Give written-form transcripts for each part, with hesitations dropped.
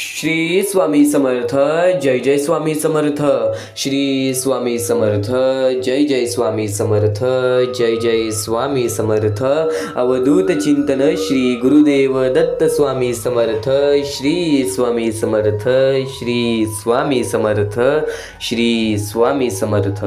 श्री स्वामी समर्थ. जय जय स्वामी समर्थ. श्री स्वामी समर्थ. जय जय स्वामी समर्थ. जय जय स्वामी समर्थ. अवधूत चिंतन श्री गुरुदेव दत्त स्वामी समर्थ. श्री स्वामी समर्थ. श्री स्वामी समर्थ. श्री स्वामी समर्थ.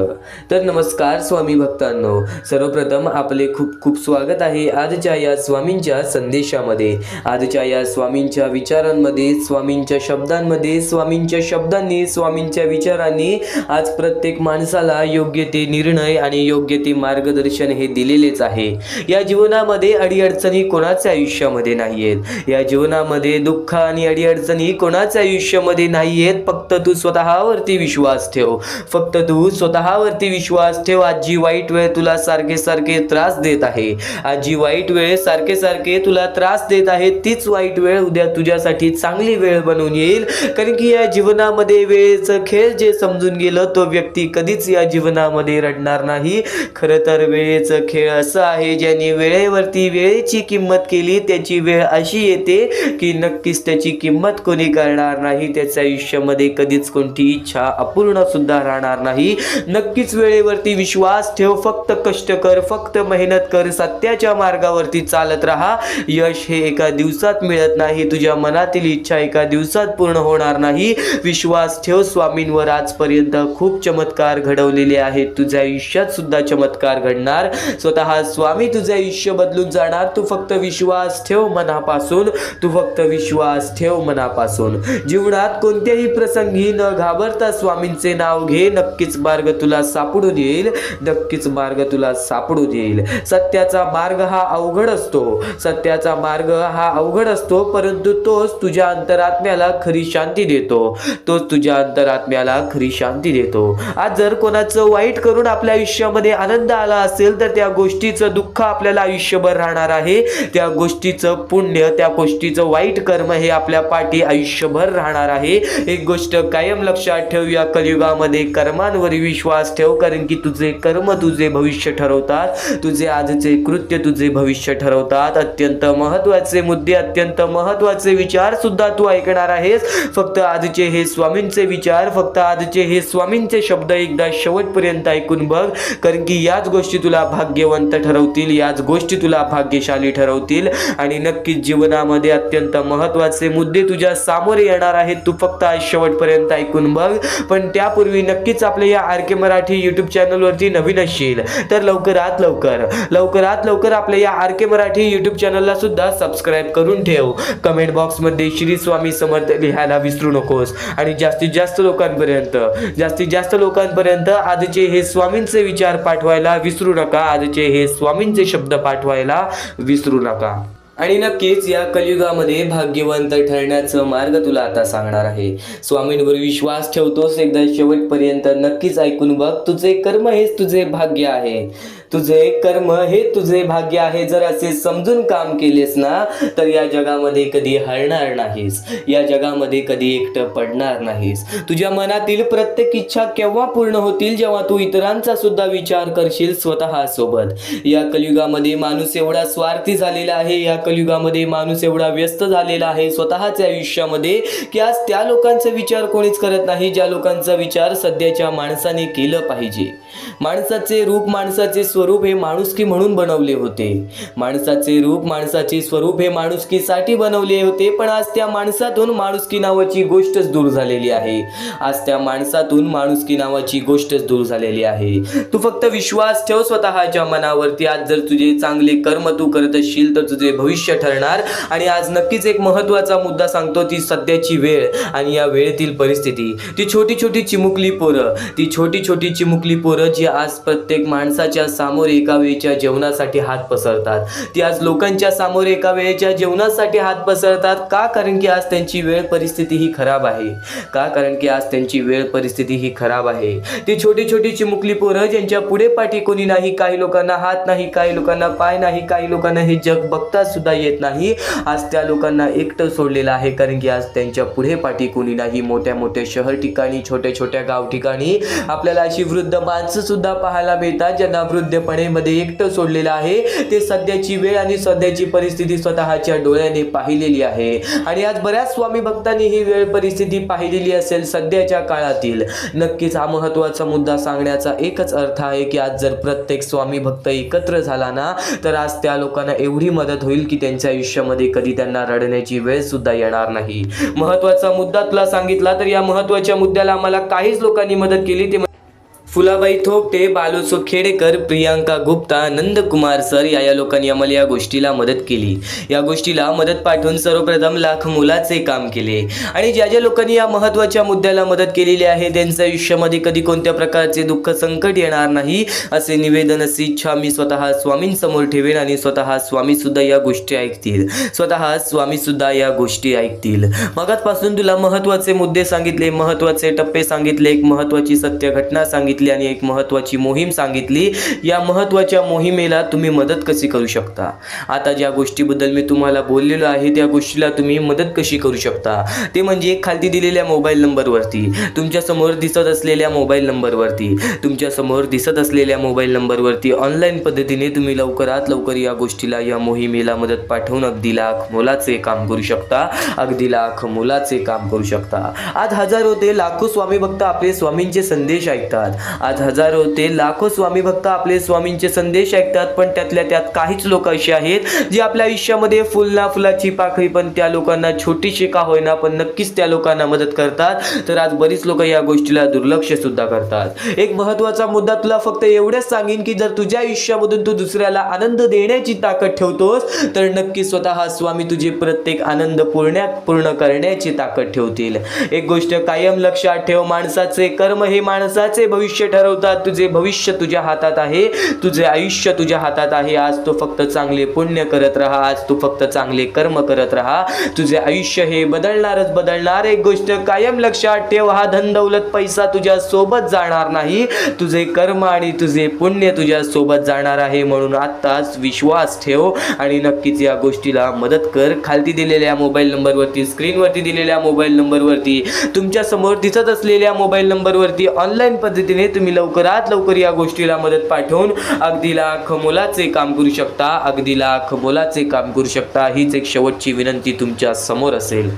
तर नमस्कार स्वामी भक्तांनो, सर्वप्रथम आपले खूप खूप स्वागत आहे आजच्या या स्वामींच्या संदेशामध्ये. आजच्या या स्वामींच्या विचारांमध्ये, स्वामींच्या शब्दांमध्ये, स्वामींच्या शब्दांनी, स्वामींच्या विचारांनी आज प्रत्येक माणसाला योग्य ते निर्णय आणि योग्य ते मार्गदर्शन हे दिलेलेच आहे. या जीवनामध्ये अडीअडचणी कोणाच्या आयुष्यामध्ये नाहीयेत. या जीवनामध्ये दुःख आणि अडीअडचणी कोणाच्या आयुष्यामध्ये नाहीयेत. फक्त तू स्वतःवरती विश्वास ठेव. फक्त तू स्वतःवरती विश्वास ठेव. आज जी वाईट वेळ तुला सारखे सारखे त्रास देत आहे, आज जी वाईट वेळ सारखे सारखे तुला त्रास देत आहे, तीच वाईट वेळ उद्या तुझ्यासाठी चांगली वेळ बनून येईल. कारण की या जीवनामध्ये वेळेचं खेळ जे समजून गेलं तो व्यक्ती कधीच या जीवनामध्ये रडणार नाही. खरं तर वेळेचं खेळ असं आहे, ज्याने वेळेवरती वेळेची किंमत केली त्याची वेळ अशी येते की नक्कीच त्याची किंमत कोणी करणार नाही. त्याच्या आयुष्यामध्ये कधीच कोणती इच्छा अपूर्ण सुद्धा राहणार नाही. नक्कीच वेळेवरती विश्वास ठेव. फक्त कष्ट कर, फक्त मेहनत कर, सत्याच्या मार्गावरती चालत राहा. यश हे एका दिवसात मिळत नाही. तुझ्या मनातील इच्छा एका दिवसात पूर्ण होणार नाही. विश्वास ठेव. स्वामींवर आजपर्यंत खूप चमत्कार घडवलेले आहेत. तुझ्या आयुष्यात सुद्धा चमत्कार घडणार. स्वतः स्वामी तुझे आयुष्य बदलून जाणार. तू फक्त विश्वास ठेव मनापासून. तू फक्त विश्वास ठेव मनापासून. जीवनात कोणत्याही प्रसंगी न घाबरता स्वामींचे नाव घे. नक्कीच मार्ग तुला सापडून येईल. नक्कीच मार्ग तुला सापडून येईल. सत्याचा मार्ग हा अवघड असतो. सत्याचा मार्ग हा अवघड असतो, परंतु तोच तुझ्या अंतरात्म्याला खरी शांती देतो. तोच तुझ्या अंतरात्म्याला खरी शांती देतो. आज जर कोणाचं वाईट करून आपल्या आयुष्यामध्ये आनंद आला असेल तर त्या गोष्टीचं दुःख आपल्याला आयुष्यभर राहणार आहे. त्या गोष्टीचं पुण्य, त्या गोष्टीचं वाईट कर्म हे आपल्या पाठी आयुष्यभर राहणार आहे. एक गोष्ट कायम लक्षात ठेव, या कलियुगामध्ये कर्मांवर विश्वास ठेव. कारण की तुझे कर्म तुझे भविष्य ठरवतात. तुझे आजचे कृत्य तुझे भविष्य ठरवतात. अत्यंत महत्त्वाचे मुद्दे, अत्यंत महत्त्वाचे विचार सुद्धा तू ऐकणार आहेस. फक्त आजचे हे स्वामींचे विचार, फक्त आजचे हे स्वामींचे शब्द एकदा शेवटपर्यंत ऐकून बघ. कारण की याच गोष्टी तुला भाग्यवंत ठरवतील, याच गोष्टी तुला भाग्यशाली ठरवतील. आणि नक्कीच जीवनामध्ये अत्यंत महत्त्वाचे मुद्दे तुझ्या सामोरे येणार आहेत. तू फक्त आज शेवटपर्यंत ऐकून बघ. पण त्यापूर्वी नक्कीच आपल्या या आर.के. मराठी यूट्यूब चॅनलवरती नवीन असशील तर लवकरात लवकर आपल्या या आर.के. मराठी यूट्यूब चॅनलला सुद्धा सबस्क्राईब करून ठेव. कमेंट बॉक्समध्ये श्री स्वामी समर्थ लिहायला विसरू नकोस. आणि जास्तीत जास्त लोकांपर्यंत आजचे हे स्वामींचे विचार पाठवायला विसरू नका. आजचे हे स्वामींचे शब्द पाठवायला विसरू नका. आणि नक्कीच या कलियुगामध्ये भाग्यवंत ठरण्याचा मार्ग तुला आता सांगणार आहे. स्वामींवर विश्वास ठेवतोस एकदा शेवटपर्यंत नक्कीच ऐकून बघ. तुझे कर्म हेच तुझे भाग्य आहे. तुझे कर्म हे तुझे भाग्य आहे. जर असे समजून काम केलेस ना तर या जगामध्ये कधी हरणार नाहीस. या जगामध्ये कधी एकटं पडणार नाहीस. तुझ्या मनातील प्रत्येक इच्छा केव्हा पूर्ण होतील, जेव्हा तू इतरांचा सुद्धा विचार करशील स्वतः सोबत. या कलियुगामध्ये माणूस एवढा स्वार्थी झालेला आहे. या कलियुगामध्ये माणूस एवढा व्यस्त झालेला आहे स्वतःच्या आयुष्यामध्ये की आज त्या लोकांचा विचार कोणीच करत नाही ज्या लोकांचा विचार सध्याच्या माणसाने केलं पाहिजे. माणसाचे रूप, माणसाचे स्वरूप हे माणुसकी म्हणून बनवले होते. माणसाचे रूप, माणसाचे स्वरूप हे माणुसकीसाठी बनवले होते. पण आज त्या माणसातून माणुसकी नावाची गोष्टच दूर झालेली आहे. आज त्या माणसातून माणुसकी नावाची गोष्टच दूर झालेली आहे. तू फक्त विश्वास ठेव स्वतःच्या मनावरती. आज जर तुझे चांगले कर्म तू करत असशील तर तुझे भविष्य ठरणार. आणि आज नक्कीच एक महत्त्वाचा मुद्दा सांगतो, ती सध्याची वेळ आणि या वेळेतील परिस्थिती. ती छोटी छोटी चिमुकली पोरं जी आज प्रत्येक माणसाच्या समोर एका वेळेच्या जेवणासाठी हात पसरतात. ती आज लोकांच्या समोर एका वेळेच्या जेवणासाठी हात पसरतात. का? कारण की आज त्यांची वेळ परिस्थिती ही खराब आहे. ती छोटी छोटी चिमुकली पोरं ज्यांच्या पुढे पाठी कोणी नाही, काही लोकांना हात नाही, काही लोकांना पाय नाही, काही लोकांना हे जग बघता सुद्धा येत नाही. आज त्या लोकांना एकटं सोडलेलं आहे. कारण की आज त्यांच्या पुढे पाठी कोणी नाही. मोठ्या मोठ्या शहर ठिकाणी, छोट्या छोट्या गाव ठिकाणी आपल्याला अशी वृद्ध माणसं सुद्धा पाहायला मिळतात ज्यांना वृद्ध मद्यपणेमध्ये एकटं सोडलेलं आहे, ते सध्याची वेळ आणि सध्याची परिस्थिती स्वतःच्या डोळ्याने पाहिलेली आहे. आणि आज बऱ्याच स्वामी भक्तांनी ही वेळ परिस्थिती पाहिलेली असेल सध्याच्या काळातील. नक्कीच हा महत्त्वाचा मुद्दा सांगण्याचा एकच अर्थ आहे की आज जर प्रत्येक स्वामी भक्त एकत्र झाला ना, तर आज त्या लोकांना एवढी मदत होईल की त्यांच्या आयुष्यामध्ये कधी त्यांना रडण्याची वेळ सुद्धा येणार नाही. महत्त्वाचा मुद्दा तुला सांगितला, तर या महत्त्वाच्या मुद्द्याला मला काहीच लोकांनी मदत केली. ते फुलाबाई थोपटे, बालूसो खेडेकर, प्रियांका गुप्ता, नंदकुमार सर या लोकांनी आम्हाला या गोष्टीला मदत केली. या गोष्टीला मदत पाठवून सर्वप्रथम लाख मोलाचे काम केले. आणि ज्या ज्या लोकांनी या महत्त्वाच्या मुद्द्याला मदत केलेली आहे त्यांच्या आयुष्यामध्ये कधी कोणत्या प्रकारचे दुःख संकट येणार नाही असे निवेदन, अशी इच्छा मी स्वतः स्वामींसमोर ठेवेन. आणि स्वतः स्वामी सुद्धा या गोष्टी ऐकतील, स्वतः स्वामी सुद्धा या गोष्टी ऐकतील. मगाचपासून तुला महत्त्वाचे मुद्दे सांगितले, महत्त्वाचे टप्पे सांगितले, एक महत्त्वाची सत्य घटना सांगितली आणि एक महत्त्वाची मोहीम सांगितली. या महत्त्वाच्या मोहिमेला तुम्ही मदत कशी करू शकता, आता ज्या गोष्टीबद्दल मी तुम्हाला बोललेलो आहे त्या गोष्टीला तुम्ही मदत कशी करू शकता, ते म्हणजे खाली दिलेल्या मोबाईल नंबरवरती, तुमच्यासमोर दिसत असलेल्या मोबाईल नंबरवरती, तुमच्यासमोर दिसत असलेल्या मोबाईल नंबरवरती ऑनलाईन पद्धतीने तुम्ही लवकरात लवकर या गोष्टीला, या मोहिमेला मदत पाठवून अगदी लाख मोलाचे काम करू शकता, अगदी लाख मोलाचे काम करू शकता. आज हजारो ते लाखो स्वामी भक्त आपले स्वामींचे संदेश ऐकतात. आज हजारो ते लाखो स्वामी भक्त आपले स्वामींचे संदेश ऐकतात, पण त्यातल्या त्यात काहीच लोक असे आहेत जे आपल्या आयुष्यामध्ये फुलाची पाकळी पण त्या लोकांना छोटीशी का होईना पण नक्कीच त्या लोकांना मदत करतात. तर आज बरीच लोक या गोष्टीला दुर्लक्ष सुद्धा करतात. एक महत्त्वाचा मुद्दा तुला फक्त एवढंच सांगेन की जर तुझ्या आयुष्यामधून तू दुसऱ्याला आनंद देण्याची ताकद ठेवतोस तर नक्की स्वतः स्वामी तुझे प्रत्येक आनंद पूर्ण करण्याची ताकद ठेवतील. एक गोष्ट कायम लक्षात ठेव, माणसाचे कर्म हे माणसाचे भविष्य ठरवतात. तुझे भविष्य तुझ्या हातात आहे, तुझे आयुष्य तुझ्या हातात आहे. आज तू फक्त चांगले पुण्य करत राहा, आज तू फक्त चांगले कर्म करत राहा, तुझे आयुष्य हे बदलणारच बदलणार. एक गोष्ट कायम लक्षात ठेव, हा धन दौलत पैसा तुझ्या सोबत जाणार नाही, तुझे कर्म आणि तुझे पुण्य तुझ्या सोबत जाणार आहे. म्हणून आत्ताच विश्वास ठेव आणि नक्कीच या गोष्टीला मदत कर. खालती दिलेल्या मोबाईल नंबरवरती, स्क्रीनवरती दिलेल्या मोबाईल नंबरवरती, तुमच्या समोर दिसत असलेल्या मोबाईल नंबरवरती ऑनलाईन पद्धतीने तुम्ही लवकरात लवकर या गोष्टीला मदत पाठवून अगदी लाख मोलाचे काम करू शकता, अगदी लाख मोलाचे काम करू शकता. हीच एक शेवटची विनंती तुमच्या समोर असेल.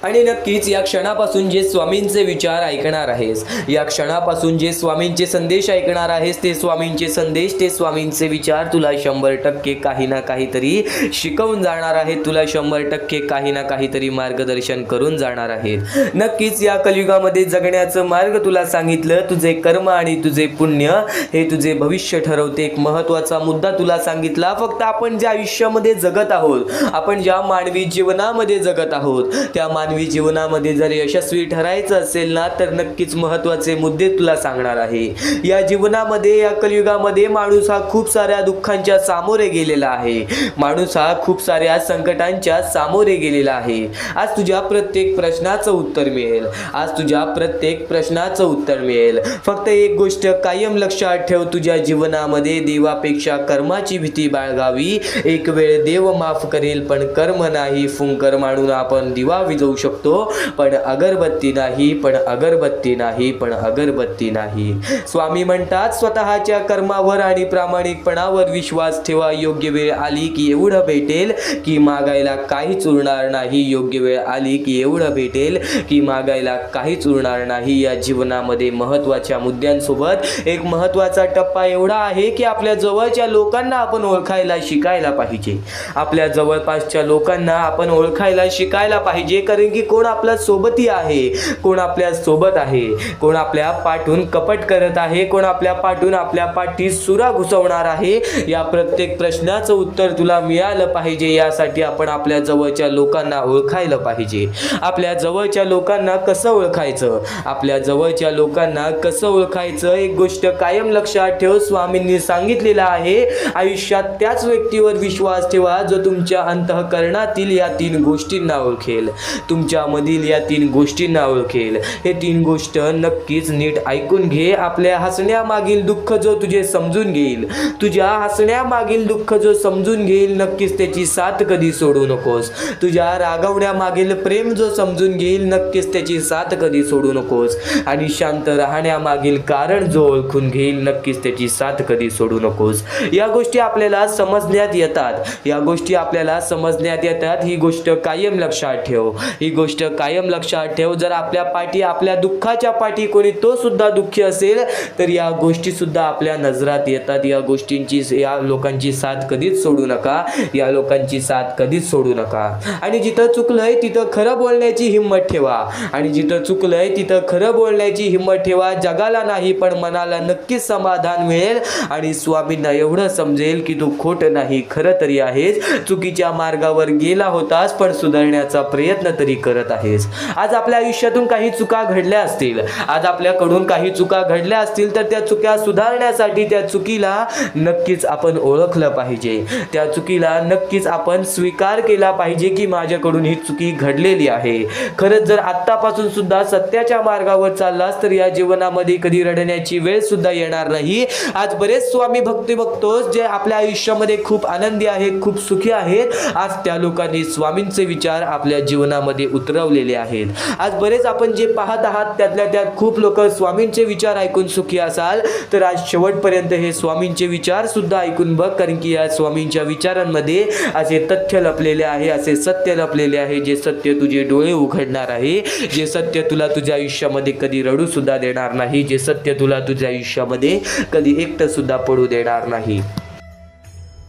आणि नक्कीच या क्षणापासून जे स्वामींचे विचार ऐकणार आहेस, या क्षणापासून जे स्वामींचे संदेश ऐकणार आहेस, ते स्वामींचे संदेश, ते स्वामींचे विचार तुला 100% काही ना काहीतरी शिकवून जाणार आहेत, तुला 100% काही ना काहीतरी मार्गदर्शन करून जाणार आहेत. नक्कीच या कलियुगामध्ये जगण्याचं मार्ग तुला सांगितलं. तुझे कर्म आणि तुझे पुण्य हे तुझे भविष्य ठरवते. एक महत्त्वाचा मुद्दा तुला सांगितला. फक्त आपण ज्या आयुष्यामध्ये जगत आहोत, आपण ज्या मानवी जीवनामध्ये जगत आहोत, त्या मानवी जीवनामध्ये जर यशस्वी ठरायचं असेल ना, तर नक्कीच महत्त्वाचे मुद्दे तुला सांगणार आहे. या जीवनामध्ये, या कलियुगामध्ये माणूस हा खूप साऱ्या दुःखांच्या सामोरे गेलेला आहे, माणूस हा खूप साऱ्या संकटांच्या सामोरे गेलेला आहे. आज तुझ्या प्रत्येक प्रश्नाचं उत्तर मिळेल, आज तुझ्या प्रत्येक प्रश्नाचं उत्तर मिळेल. फक्त एक गोष्ट कायम लक्षात ठेव, तुझ्या जीवनामध्ये देवापेक्षा कर्माची भीती बाळगावी. एक वेळ देव माफ करेल पण कर्म नाही. फुंकर मांडून आपण दिवा विझवू शकतो पण अगरबत्ती नाही, पण अगरबत्ती नाही, पण अगरबत्ती नाही. स्वामी म्हणतात, स्वतःच्या कर्मावर आणि प्रामाणिकपणावर विश्वास ठेवा. योग्य वेळ आली की एवढं भेटेल की मागायला काहीच उरणार नाही. योग्य वेळ आली की एवढं भेटेल की मागायला काहीच उरणार नाही. या जीवनामध्ये महत्त्वाच्या मुद्द्यांसोबत एक महत्त्वाचा टप्पा एवढा आहे की आपल्या जवळच्या लोकांना आपण ओळखायला शिकायला पाहिजे. आपल्या जवळपासच्या लोकांना आपण ओळखायला शिकायला पाहिजे. कारण की कोण आपल्या सोबती आहे, कोण आपल्या सोबत आहे, कोण आपल्या पाठून कपट करत आहे, कोण आपल्या पाठून आपल्या पाठी सुरा घुसवणार आहे. या प्रत्येक प्रश्नाचं उत्तर तुला मिळालं पाहिजे. यासाठी आपण आपल्या जवळच्या लोकांना ओळखायला पाहिजे. आपल्या जवळच्या लोकांना कसं ओळखायचं, आपल्या जवळच्या लोकांना कसं ओळखायचं, एक गोष्ट कायम लक्षात ठेव. स्वामींनी सांगितलेलं आहे, आयुष्यात त्याच व्यक्तीवर विश्वास ठेवा जो तुमच्या अंतःकरणातील या 3 गोष्टींना ओळखेल. तुमच्यामधील या 3 गोष्टींना ओळखेल. हे 3 गोष्ट नक्कीच नीट ऐकून घे. आपल्या हसण्यामागील दुःख जो तुझे समजून घेईल, तुझ्या हसण्यामागील दुःख जो समजून घेईल, नक्कीच त्याची साथ कधी सोडू नकोस. तुझ्या रागवण्यामागील प्रेम जो समजून घेईल, नक्कीच त्याची साथ कधी सोडू नकोस. आणि शांत राहण्यामागील कारण जो ओळखून घेईल, नक्कीच त्याची साथ कधी सोडू नकोस. या गोष्टी आपल्याला समजण्यात येतात, या गोष्टी आपल्याला समजण्यात येतात. ही गोष्ट कायम लक्षात ठेव, ही गोष्ट कायम लक्षात ठेव. जर आपल्या पाठी, आपल्या दुःखाच्या पाठी कोणी तो सुद्धा दुःखी असेल, तर या गोष्टी सुद्धा आपल्या नजरात येतात. या गोष्टींची, या लोकांची साथ कधीच सोडू नका, या लोकांची साथ कधीच सोडू नका. आणि जिथं चुकलंय तिथं खरं बोलण्याची हिंमत ठेवा, आणि जिथं चुकलंय तिथं खरं बोलण्याची हिंमत ठेवा. जगाला नाही पण मनाला नक्कीच समाधान मिळेल, आणि स्वामींना एवढं समजेल की तू खोटं नाही, खरं तरी आहेस. चुकीच्या मार्गावर गेला होतास पण सुधारण्याचा प्रयत्न तरी करत आहेस. आज आपल्या आयुष्यातून काही चुका घडल्या असतील, आज आपल्याकडून काही चुका घडल्या असतील, तर त्या चुका सुधारण्यासाठी त्या चुकीला नक्कीच आपण ओळखलं पाहिजे. त्या चुकीला नक्कीच आपण स्वीकार केला पाहिजे की माझ्याकडून ही चुकी घडलेली आहे. खरंच जर आत्तापासून सुद्धा सत्याच्या मार्गावर चाललास तर या जीवनामध्ये कधी रडण्याची वेळ सुद्धा येणार नाही. आज बरेच स्वामी भक्ती बघतोस जे आपल्या आयुष्यामध्ये खूप आनंदी आहेत, खूप सुखी आहेत. आज त्या लोकांनी स्वामींचे विचार आपल्या जीवनामध्ये उतरवलेले आहेत. आज बरेच आपण जे पाहत आहात त्यातल्या त्यात खूप लोक स्वामींचे विचार ऐकून सुखी असाल, तर आज शेवटपर्यंत हे स्वामींचे विचार सुद्धा ऐकून बघ. कारण की या स्वामींच्या विचारांमध्ये असे तथ्य लपलेले आहे, असे सत्य लपलेले आहे, जे सत्य तुझे डोळे उघडणार आहे, जे सत्य तुला तुझ्या आयुष्यामध्ये कधी रडू सुद्धा देणार नाही, जे सत्य तुला तुझ्या आयुष्यामध्ये कधी एकटं सुद्धा पडू देणार नाही.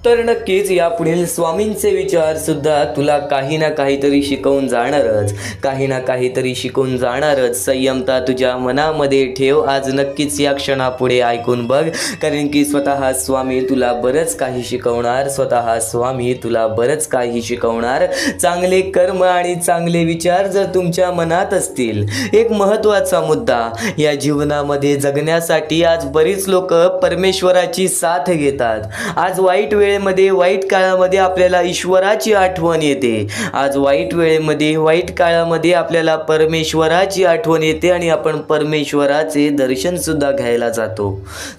तर नक्कीच या पुढील स्वामींचे विचार सुद्धा तुला काही ना काहीतरी शिकवून जाणारच, काही ना काहीतरी शिकवून जाणारच. संयमता तुझ्या मनामध्ये ठेव. आज नक्कीच या क्षणापुढे ऐकून बघ, कारण की स्वतः स्वामी तुला बरंच काही शिकवणार, स्वतः स्वामी तुला बरंच काही शिकवणार. चांगले कर्म आणि चांगले विचार जर तुमच्या मनात असतील, एक महत्त्वाचा मुद्दा या जीवनामध्ये जगण्यासाठी आज बरीच लोक परमेश्वराची साथ घेतात. आज वाईट वेळेमध्ये, वाईट काळामध्ये आपल्याला ईश्वराची आठवण येते. आज वाईट वेळेमध्ये, वाईट काळामध्ये आपल्याला परमेश्वराची आठवण येते आणि आपण परमेश्वराचे दर्शन सुद्धा घ्यायला जातो.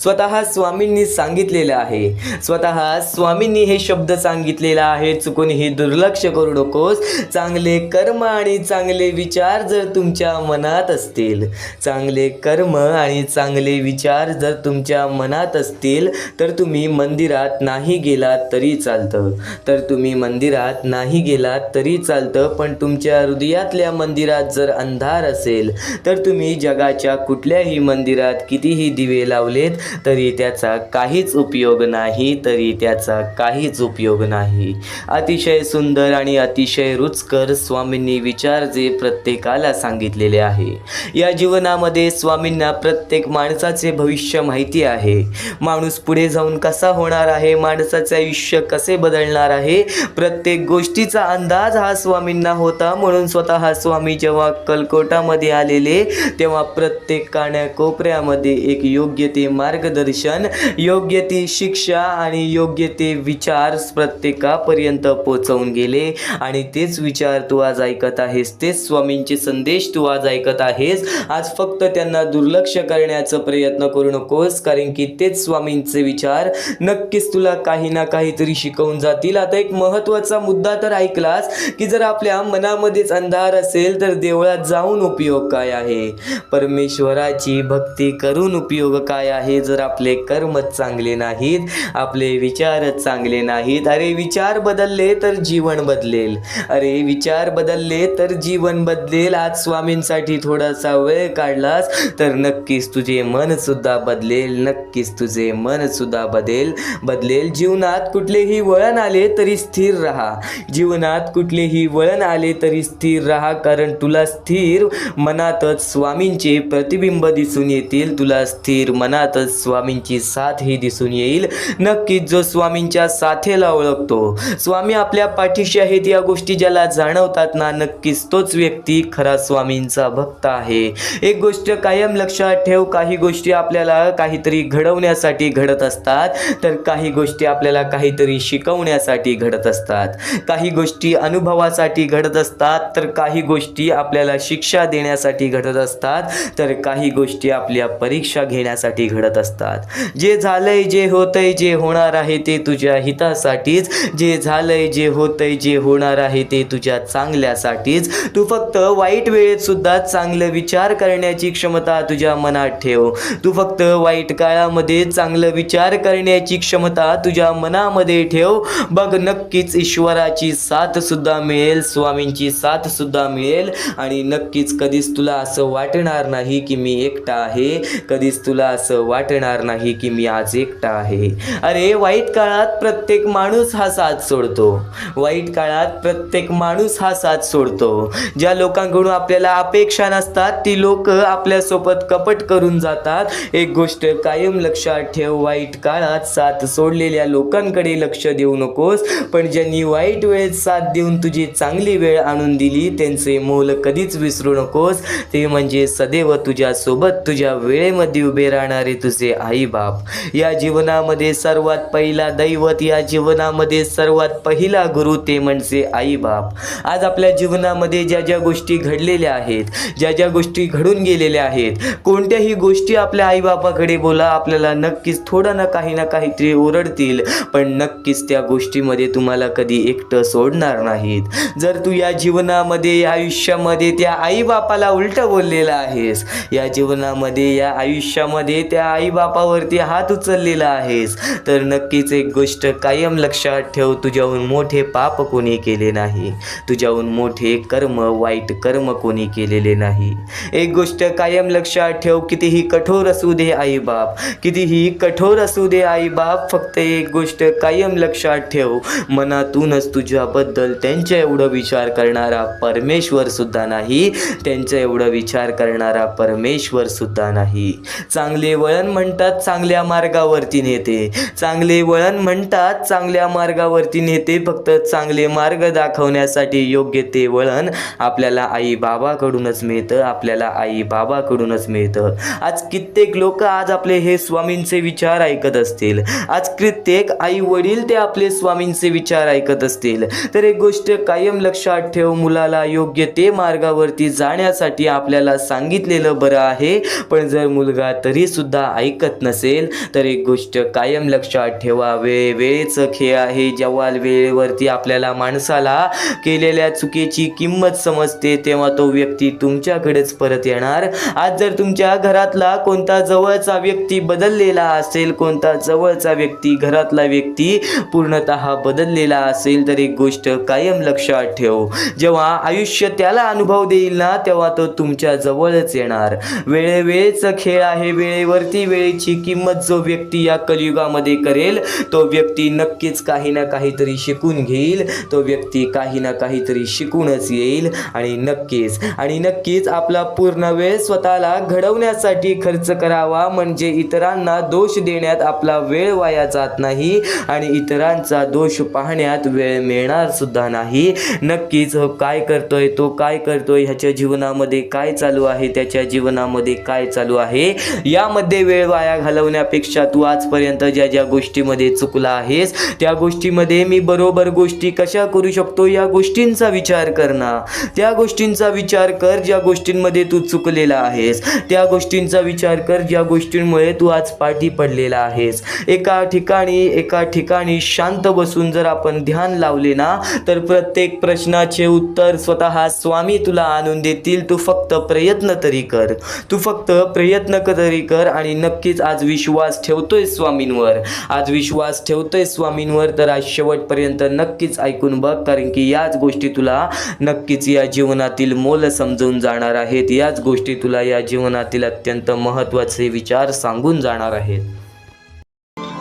स्वतः स्वामींनी सांगितलेलं आहे, स्वतः स्वामींनी हे शब्द सांगितलेला आहे, चुकून हे दुर्लक्ष करू नकोस. चांगले कर्म आणि चांगले विचार जर तुमच्या मनात असतील, चांगले कर्म आणि चांगले विचार जर तुमच्या मनात असतील, तर तुम्ही मंदिरात नाही गेलात तरी चालतं, तर तुम्ही मंदिरात नाही गेलात तरी चालतं. पण तुमच्या हृदयातल्या मंदिरात जर अंधार असेल, तर तुम्ही जगाच्या कुठल्याही मंदिरात कितीही दिवे लावलेत तरी त्याचा काहीच उपयोग नाही, तरी त्याचा काहीच उपयोग नाही. अतिशय सुंदर आणि अतिशय रुचकर स्वामींनी विचार जे प्रत्येकाला सांगितलेले आहे. या जीवनामध्ये स्वामींना प्रत्येक माणसाचे भविष्य माहिती आहे. माणूस पुढे जाऊन कसा होणार आहे, माणसाचे आयुष्य कसे बदलणार आहे, प्रत्येक गोष्टीचा अंदाज हा स्वामींना होता. म्हणून स्वतः स्वामी जेव्हा कलकोटामध्ये आलेले, तेव्हा प्रत्येक कानाकोपऱ्यामध्ये एक योग्य ते मार्गदर्शन, योग्य ती शिक्षा आणि योग्य ते विचार प्रत्येकापर्यंत पोहोचवून गेले. आणि तेच विचार तू आज ऐकत आहेस, तेच स्वामींचे संदेश तू आज ऐकत आहेस. आज फक्त त्यांना दुर्लक्ष करण्याचा प्रयत्न करू नकोस, कारण की तेच स्वामींचे विचार नक्कीच तुला काही ना काहीतरी शिकवून जातील. आता एक महत्त्वाचा मुद्दा तर ऐकलास की जर आपल्या मनामध्येच अंधार असेल तर देवळात जाऊन उपयोग काय आहे, परमेश्वराची भक्ती करून उपयोग काय आहे, जर आपले कर्मच चांगले नाहीत, आपले विचारच चांगले नाहीत. अरे विचार बदलले तर जीवन बदलेल, अरे विचार बदलले तर जीवन बदलेल. आज स्वामींसाठी थोडासा वेळ काढलास तर नक्कीच तुझे मन सुद्धा बदलेल, नक्कीच तुझे मन सुद्धा बदलेल. जीवनात कुठलेही वळण आले तरी स्थिर राहा, जीवनात कुठलेही वळण आले तरी स्थिर राहा, कारण तुला स्थिर मनातच स्वामींचे प्रतिबिंब दिसून येतील, तुला स्थिर मनातच स्वामींची साथ ही दिसून येईल. नक्कीच जो स्वामींच्या साथेला ओळखतो, स्वामी आपल्या पाठीशी आहेत या गोष्टी ज्याला जाणवतात ना, नक्कीच तोच व्यक्ती खरा स्वामींचा भक्त आहे. एक गोष्ट कायम लक्षात ठेव, काही गोष्टी आपल्याला काहीतरी घडवण्यासाठी घडत असतात, तर काही गोष्टी आपल्याला आपल्याला काहीतरी शिकवण्यासाठी घडत असतात, काही गोष्टी अनुभवासाठी घडत असतात, तर काही गोष्टी आपल्याला शिक्षा देण्यासाठी घडत असतात, तर काही गोष्टी आपल्या परीक्षा घेण्यासाठी घडत असतात. जे झालंय, जे होतंय, जे होणार आहे ते तुझ्या हितासाठीच. जे झालंय, जे होतंय, जे होणार आहे ते तुझ्या चांगल्यासाठीच. तू फक्त वाईट वेळेत सुद्धा चांगलं विचार करण्याची क्षमता तुझ्या मनात ठेव. तू फक्त वाईट काळामध्ये चांगलं विचार करण्याची क्षमता तुझ्या मनामध्ये ठेव. बघ, नक्कीच ईश्वराची साथ सुद्धा मिळेल, स्वामींची साथ सुद्धा मिळेल आणि नक्कीच कधीच तुला असं वाटणार नाही की मी एकटा आहे. कधीच तुला असं वाटणार नाही की मी आज एकटा आहे. अरे, वाईट काळात प्रत्येक माणूस हा साथ सोडतो. वाईट काळात प्रत्येक माणूस हा साथ सोडतो. ज्या लोकांकडून आपल्याला अपेक्षा नसतात ती लोक आपल्यासोबत कपट करून जातात. एक गोष्ट कायम लक्षात ठेव, वाईट काळात साथ सोडलेल्या लोकांकडे लक्ष देऊ नकोस, पण ज्यांनी वाईट वेळेत साथ देऊन तुझी चांगली वेळ आणून दिली त्यांचे मोल कधीच विसरू नकोस. ते म्हणजे सदैव तुझ्या सोबत तुझ्या वेळेमध्ये उभे राहणारे तुझे आई बाप. या जीवनामध्ये सर्वात पहिला दैवत, या जीवनामध्ये सर्वात पहिला गुरु ते म्हणजे आई बाप. आज आपल्या जीवनामध्ये ज्या ज्या गोष्टी घडलेल्या आहेत, ज्या ज्या गोष्टी घडून गेलेल्या आहेत, कोणत्याही गोष्टी आपल्या आईबापाकडे बोला, आपल्याला नक्कीच थोडं ना काहीतरी ओरडतील, पण नक्कीच त्या गोष्टीमध्ये तुम्हाला कधी एकटं सोडणार नाहीत. जर तू या जीवनामध्ये, आयुष्यामध्ये त्या आईबापाला उलट बोललेला आहेस, या जीवनामध्ये, या आयुष्यामध्ये त्या आईबापावरती हात उचललेला आहेस, तर नक्कीच एक गोष्ट कायम लक्षात ठेव, तुझ्याहून मोठे पाप कोणी केले नाही, तुझ्याहून मोठे कर्म, वाईट कर्म कोणी केलेले नाही. एक गोष्ट कायम लक्षात ठेव, कितीही कठोर असू दे आईबाप, कितीही कठोर असू दे आईबाप, फक्त एक गोष्ट कायम लक्षात ठेव, मनातूनच तुझ्याबद्दल त्यांच्या एवढं विचार करणारा परमेश्वर सुद्धा नाही, त्यांच्या एवढं विचार करणारा परमेश्वर सुद्धा नाही. चांगले वळण म्हणतात चांगल्या मार्गावरती नेते, चांगले वळण म्हणतात चांगल्या मार्गावरती नेते, फक्त चांगले मार्ग दाखवण्यासाठी योग्य ते वळण आपल्याला आई बाबाकडूनच मिळतं, आपल्याला आई बाबाकडूनच मिळतं. आज कित्येक लोक आज आपले हे स्वामींचे विचार ऐकत असतील, आज कित्येक आई वडील ते आपले स्वामींचे विचार ऐकत असतील, तर एक गोष्ट कायम लक्षात ठेव, मुलाला योग्य ते मार्गावरती जाण्यासाठी आपल्याला सांगितलेलं बरं आहे, पण जर मुलगा तरी सुद्धा ऐकत नसेल तर एक गोष्ट कायम लक्षात ठेवा, वेळेचं खेळ आहे. जेव्हा वेळेवरती आपल्याला माणसाला केलेल्या चुकीची किंमत समजते तेव्हा तो व्यक्ती तुमच्याकडेच परत येणार. आज जर तुमच्या घरातला कोणता जवळचा व्यक्ती बदललेला असेल, कोणता जवळचा व्यक्ती, घरातला व्यक्ती पूर्णतः बदललेला असेल, तर एक गोष्ट कायम लक्षात ठेव, जेव्हा आयुष्य त्याला अनुभव देईल ना तेव्हा तो तुमच्या जवळच येणार. वेळेचा खेळ आहे, वेळेवरती वेळेची किंमत जो व्यक्ती या कलियुगामध्ये करेल तो व्यक्ती नक्कीच काही ना काहीतरी शिकून घेईल, तो व्यक्ती काही ना काहीतरी शिकूनच येईल आणि नक्कीच आपला पूर्ण वेळ स्वतःला घडवण्यासाठी खर्च करावा, म्हणजे इतरांना दोष देण्यात आपला वेळ वाया जात नाही आणि इतरांचा दोष पाहण्यात वेळ मिळणार सुद्धा नाही. नक्कीच काय करतोय, तो काय करतोय, ह्याच्या जीवनामध्ये काय चालू आहे, त्याच्या जीवनामध्ये काय चालू आहे, यामध्ये वेळ वाया घालवण्यापेक्षा तू आजपर्यंत ज्या ज्या गोष्टीमध्ये चुकला आहेस त्या गोष्टीमध्ये मी बरोबर गोष्टी कशा करू शकतो या गोष्टींचा विचार कर ना. त्या गोष्टींचा विचार कर ज्या गोष्टींमध्ये तू चुकलेला आहेस, त्या गोष्टींचा विचार कर ज्या गोष्टींमुळे तू आज पाठी पडलेला आहेस. एका ठिकाणी शांत बसून जर आपण ध्यान लावले ना तर प्रत्येक प्रश्नाचे उत्तर स्वतः स्वामी तुला आणून देतील. तू फक्त प्रयत्न तरी कर, तू फक्त प्रयत्न तरी कर आणि नक्कीच आज विश्वास ठेवतोय स्वामींवर, आज विश्वास ठेवतोय स्वामींवर तर आज शेवटपर्यंत नक्कीच ऐकून बघ, कारण की याच गोष्टी तुला नक्कीच या जीवनातील मोल समजून जाणार आहेत, याच गोष्टी तुला या जीवनातील अत्यंत महत्त्वाचे विचार सांगून जाणार आहेत.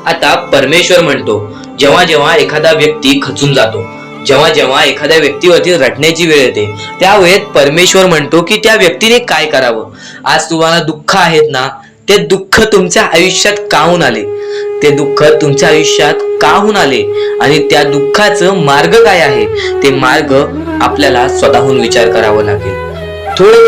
आता परमेश्वर म्हणतो, जेव्हा जेव्हा एखादा व्यक्ती खचून जातो, जेव्हा जेव्हा एखाद्या व्यक्तीवरती रटण्याची वेळ येते, त्यावेळेत परमेश्वर म्हणतो की त्या व्यक्तीने काय करावं. आज तुम्हाला दुःख आहेत ना, ते दुःख तुमच्या आयुष्यात काहून आले, ते दुःख तुमच्या आयुष्यात काहून आले आणि त्या दुःखाचं मार्ग काय आहे, ते मार्ग आपल्याला स्वतःहून विचार करावा लागेल. थोडा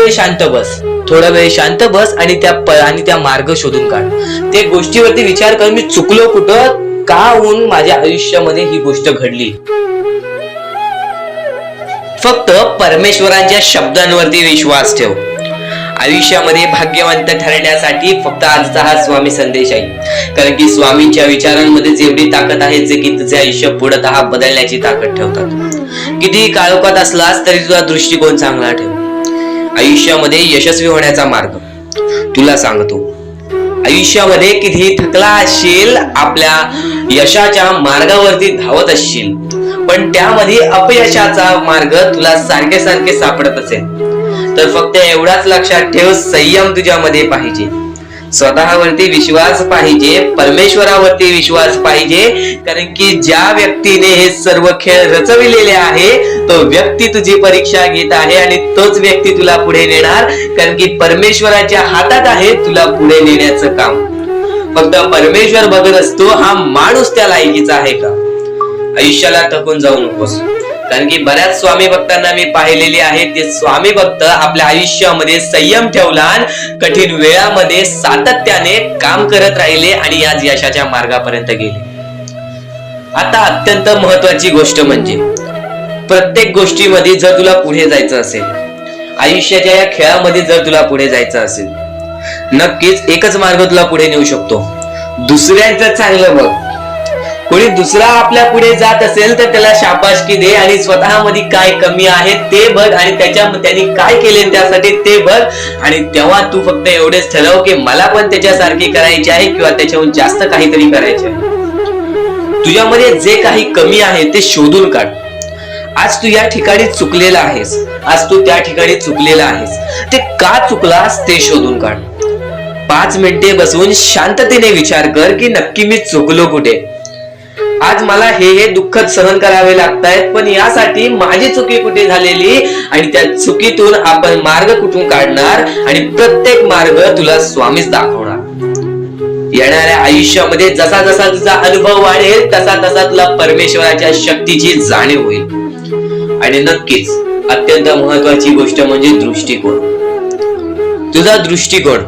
वेळ शांत बस आणि त्या मार्ग शोधून काढ. ते गोष्टीवरती विचार कर, मी चुकलो कुठं, का होऊन माझ्या आयुष्यामध्ये ही गोष्ट घडली. फक्त परमेश्वरांच्या शब्दांवरती विश्वास ठेव. आयुष्यामध्ये भाग्यवंत ठरण्यासाठी फक्त आजचा हा स्वामी संदेश आहे. कारण की स्वामींच्या विचारांमध्ये जेवढी ताकद आहे जे की तुझे आयुष्य पूर्णतः बदलण्याची ताकद ठेवतात. कितीही काळोखात असलास तरी तुझा दृष्टिकोन चांगला ठेव. आयुष्यामध्ये यशस्वी होण्याचा मार्ग तुला सांगतो. आयुष्यामध्ये कितीही थकला असशील, आपल्या यशाच्या मार्गावरती धावत असशील, पण त्यामध्ये अपयशाचा मार्ग तुला सारखे सारखे सापडत असेल तर फक्त एवढाच लक्षात ठेव, संयम तुझ्यामध्ये पाहिजे, स्वतःवरती विश्वास पाहिजे, परमेश्वरावरती विश्वास पाहिजे. कारण की ज्या व्यक्तीने हे सर्व खेळ रचविलेले आहे तो व्यक्ती तुझी परीक्षा घेत आहे आणि तोच व्यक्ती तुला पुढे नेणार. कारण की परमेश्वराच्या हातात आहे तुला पुढे नेण्याचं काम. फक्त परमेश्वर बघत असतो हा माणूस त्या लायकीचा आहे का. आयुष्याला थकून जाऊ नकोस. कारण की बऱ्याच स्वामी भक्तांना मी पाहिलेले आहे, ते स्वामी भक्त आपल्या आयुष्यामध्ये संयम ठेवला, कठीण वेळामध्ये सातत्याने काम करत राहिले आणि आज यशाच्या मार्गापर्यंत गेले. आता अत्यंत महत्वाची गोष्ट म्हणजे प्रत्येक गोष्टीमध्ये जर तुला पुढे जायचं असेल, आयुष्याच्या या खेळामध्ये जर तुला पुढे जायचं असेल, नक्कीच एकच मार्ग तुला पुढे नेऊ शकतो. दुसऱ्यांचं चांगलं बघ. कोणी दुसरा आपल्या पुढे जात असेल तर त्याला शाबासकी दे आणि स्वतःमध्ये काय कमी आहे ते बघ आणि त्यांनी काय केले त्यासाठी ते बघ. आणि तेव्हा तू फक्त एवढेच ठरव की मला पण त्याच्यासारखी करायची आहे किंवा त्याच्याहून जास्त काहीतरी करायचे आहे. तुझ्यामध्ये जे काही कमी आहे ते शोधून काढ. आज तू या ठिकाणी चुकलेला आहेस, आज तू त्या ठिकाणी चुकलेला आहेस, ते का चुकलास ते शोधून काढ. 5 मिनिटे बसून शांततेने विचार कर की नक्की मी चुकलो कुठे. आज मला हे दुःख सहन करावे लागतायत, पण यासाठी माझी चुकी कुठे झालेली आणि त्या चुकीतून आपण मार्ग कुठून काढणार आणि प्रत्येक मार्ग तुला स्वामीच दाखवणार. येणाऱ्या आयुष्यामध्ये जसा जसा तुझा अनुभव वाढेल तसा तसा तुला परमेश्वराच्या शक्तीची जाणीव होईल. आणि नक्कीच अत्यंत महत्वाची गोष्ट म्हणजे दृष्टिकोन. तुझा दृष्टिकोन,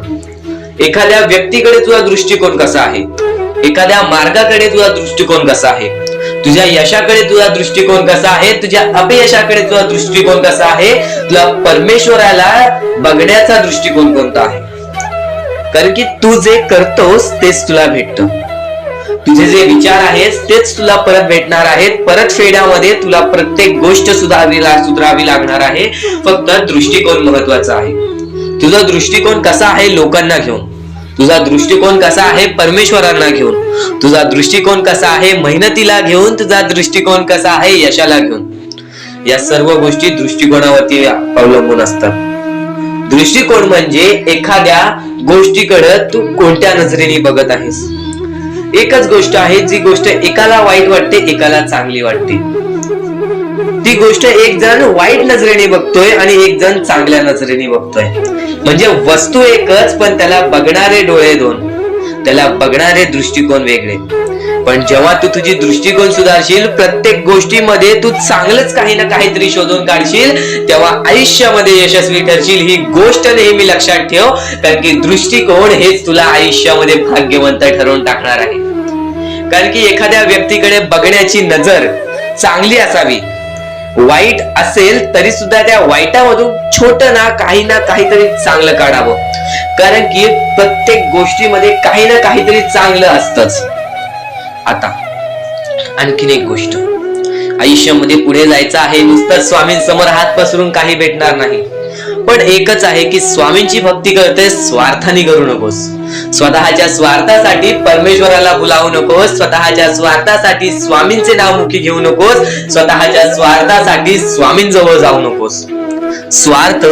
एखाद्या व्यक्तीकडे तुझा दृष्टिकोन कसा आहे, एखाद्या मार्गाकडे तुझा दृष्टिकोन कसा आहे, तुझ्या यशाकडे तुझा दृष्टिकोन कसा आहे, तुझ्या अपयशाकडे तुझा दृष्टिकोन कसा आहे, तुला परमेश्वराला बघण्याचा दृष्टिकोन कोणता आहे. कारण की तू जे करतोस तेच तुला भेटतं. तुझे जे विचार आहेत तेच तुला परत भेटणार आहेत. परत फेड्यामध्ये तुला प्रत्येक गोष्ट सुधारावी लागणार आहे. फक्त दृष्टिकोन महत्वाचा आहे. तुझा दृष्टिकोन कसा आहे लोकांना घेऊन, तुझा दृष्टिकोन कसा आहे परमेश्वरांना घेऊन, तुझा दृष्टिकोन कसा आहे मेहनतीला घेऊन, तुझा दृष्टिकोन कसा आहे यशाला घेऊन. या सर्व गोष्टी दृष्टिकोनावरती अवलंबून असतात. दृष्टिकोन म्हणजे एखाद्या गोष्टीकडे तू कोणत्या नजरेने बघत आहेस. एकच गोष्ट आहे जी गोष्ट एकाला वाईट वाटते एकाला चांगली वाटते. ती गोष्ट एक जण वाईट नजरेने बघतोय आणि एक जण चांगल्या नजरेने बघतोय. म्हणजे वस्तू एकच पण त्याला बघणारे डोळे दोन, त्याला बघणारे दृष्टिकोन वेगळे. पण जेव्हा तू तुझी दृष्टिकोन सुधारशील, प्रत्येक गोष्टीमध्ये तू चांगलंच काही ना काहीतरी शोधून काढशील, तेव्हा आयुष्यामध्ये यशस्वी ठरशील. ही गोष्ट नेहमी लक्षात ठेव. कारण की दृष्टिकोन हेच तुला आयुष्यामध्ये भाग्यवंत ठरवून टाकणार आहे. कारण की एखाद्या व्यक्तीकडे बघण्याची नजर चांगली असावी. वाईट असेल तरी सुद्धा त्या वाईटामधून छोट ना काहीतरी चांगलं काढावं. कारण की प्रत्येक गोष्टीमध्ये काही ना काहीतरी चांगलं असतंच. आता आणखीन एक गोष्ट, आयुष्यामध्ये पुढे जायचं आहे, नुसतं स्वामींसमोर हात पसरून काही भेटणार नाही. पण एकच आहे की स्वामींची भक्ती करते स्वार्थाने करू नकोस. स्वतःच्या स्वार्थासाठी परमेश्वराला भुलावू नकोस. स्वतःच्या स्वार्थासाठी स्वामींचे नाव मुखी घेऊ नकोस. स्वतःच्या स्वार्थासाठी स्वामींजवळ जाऊ नकोस. स्वार्थ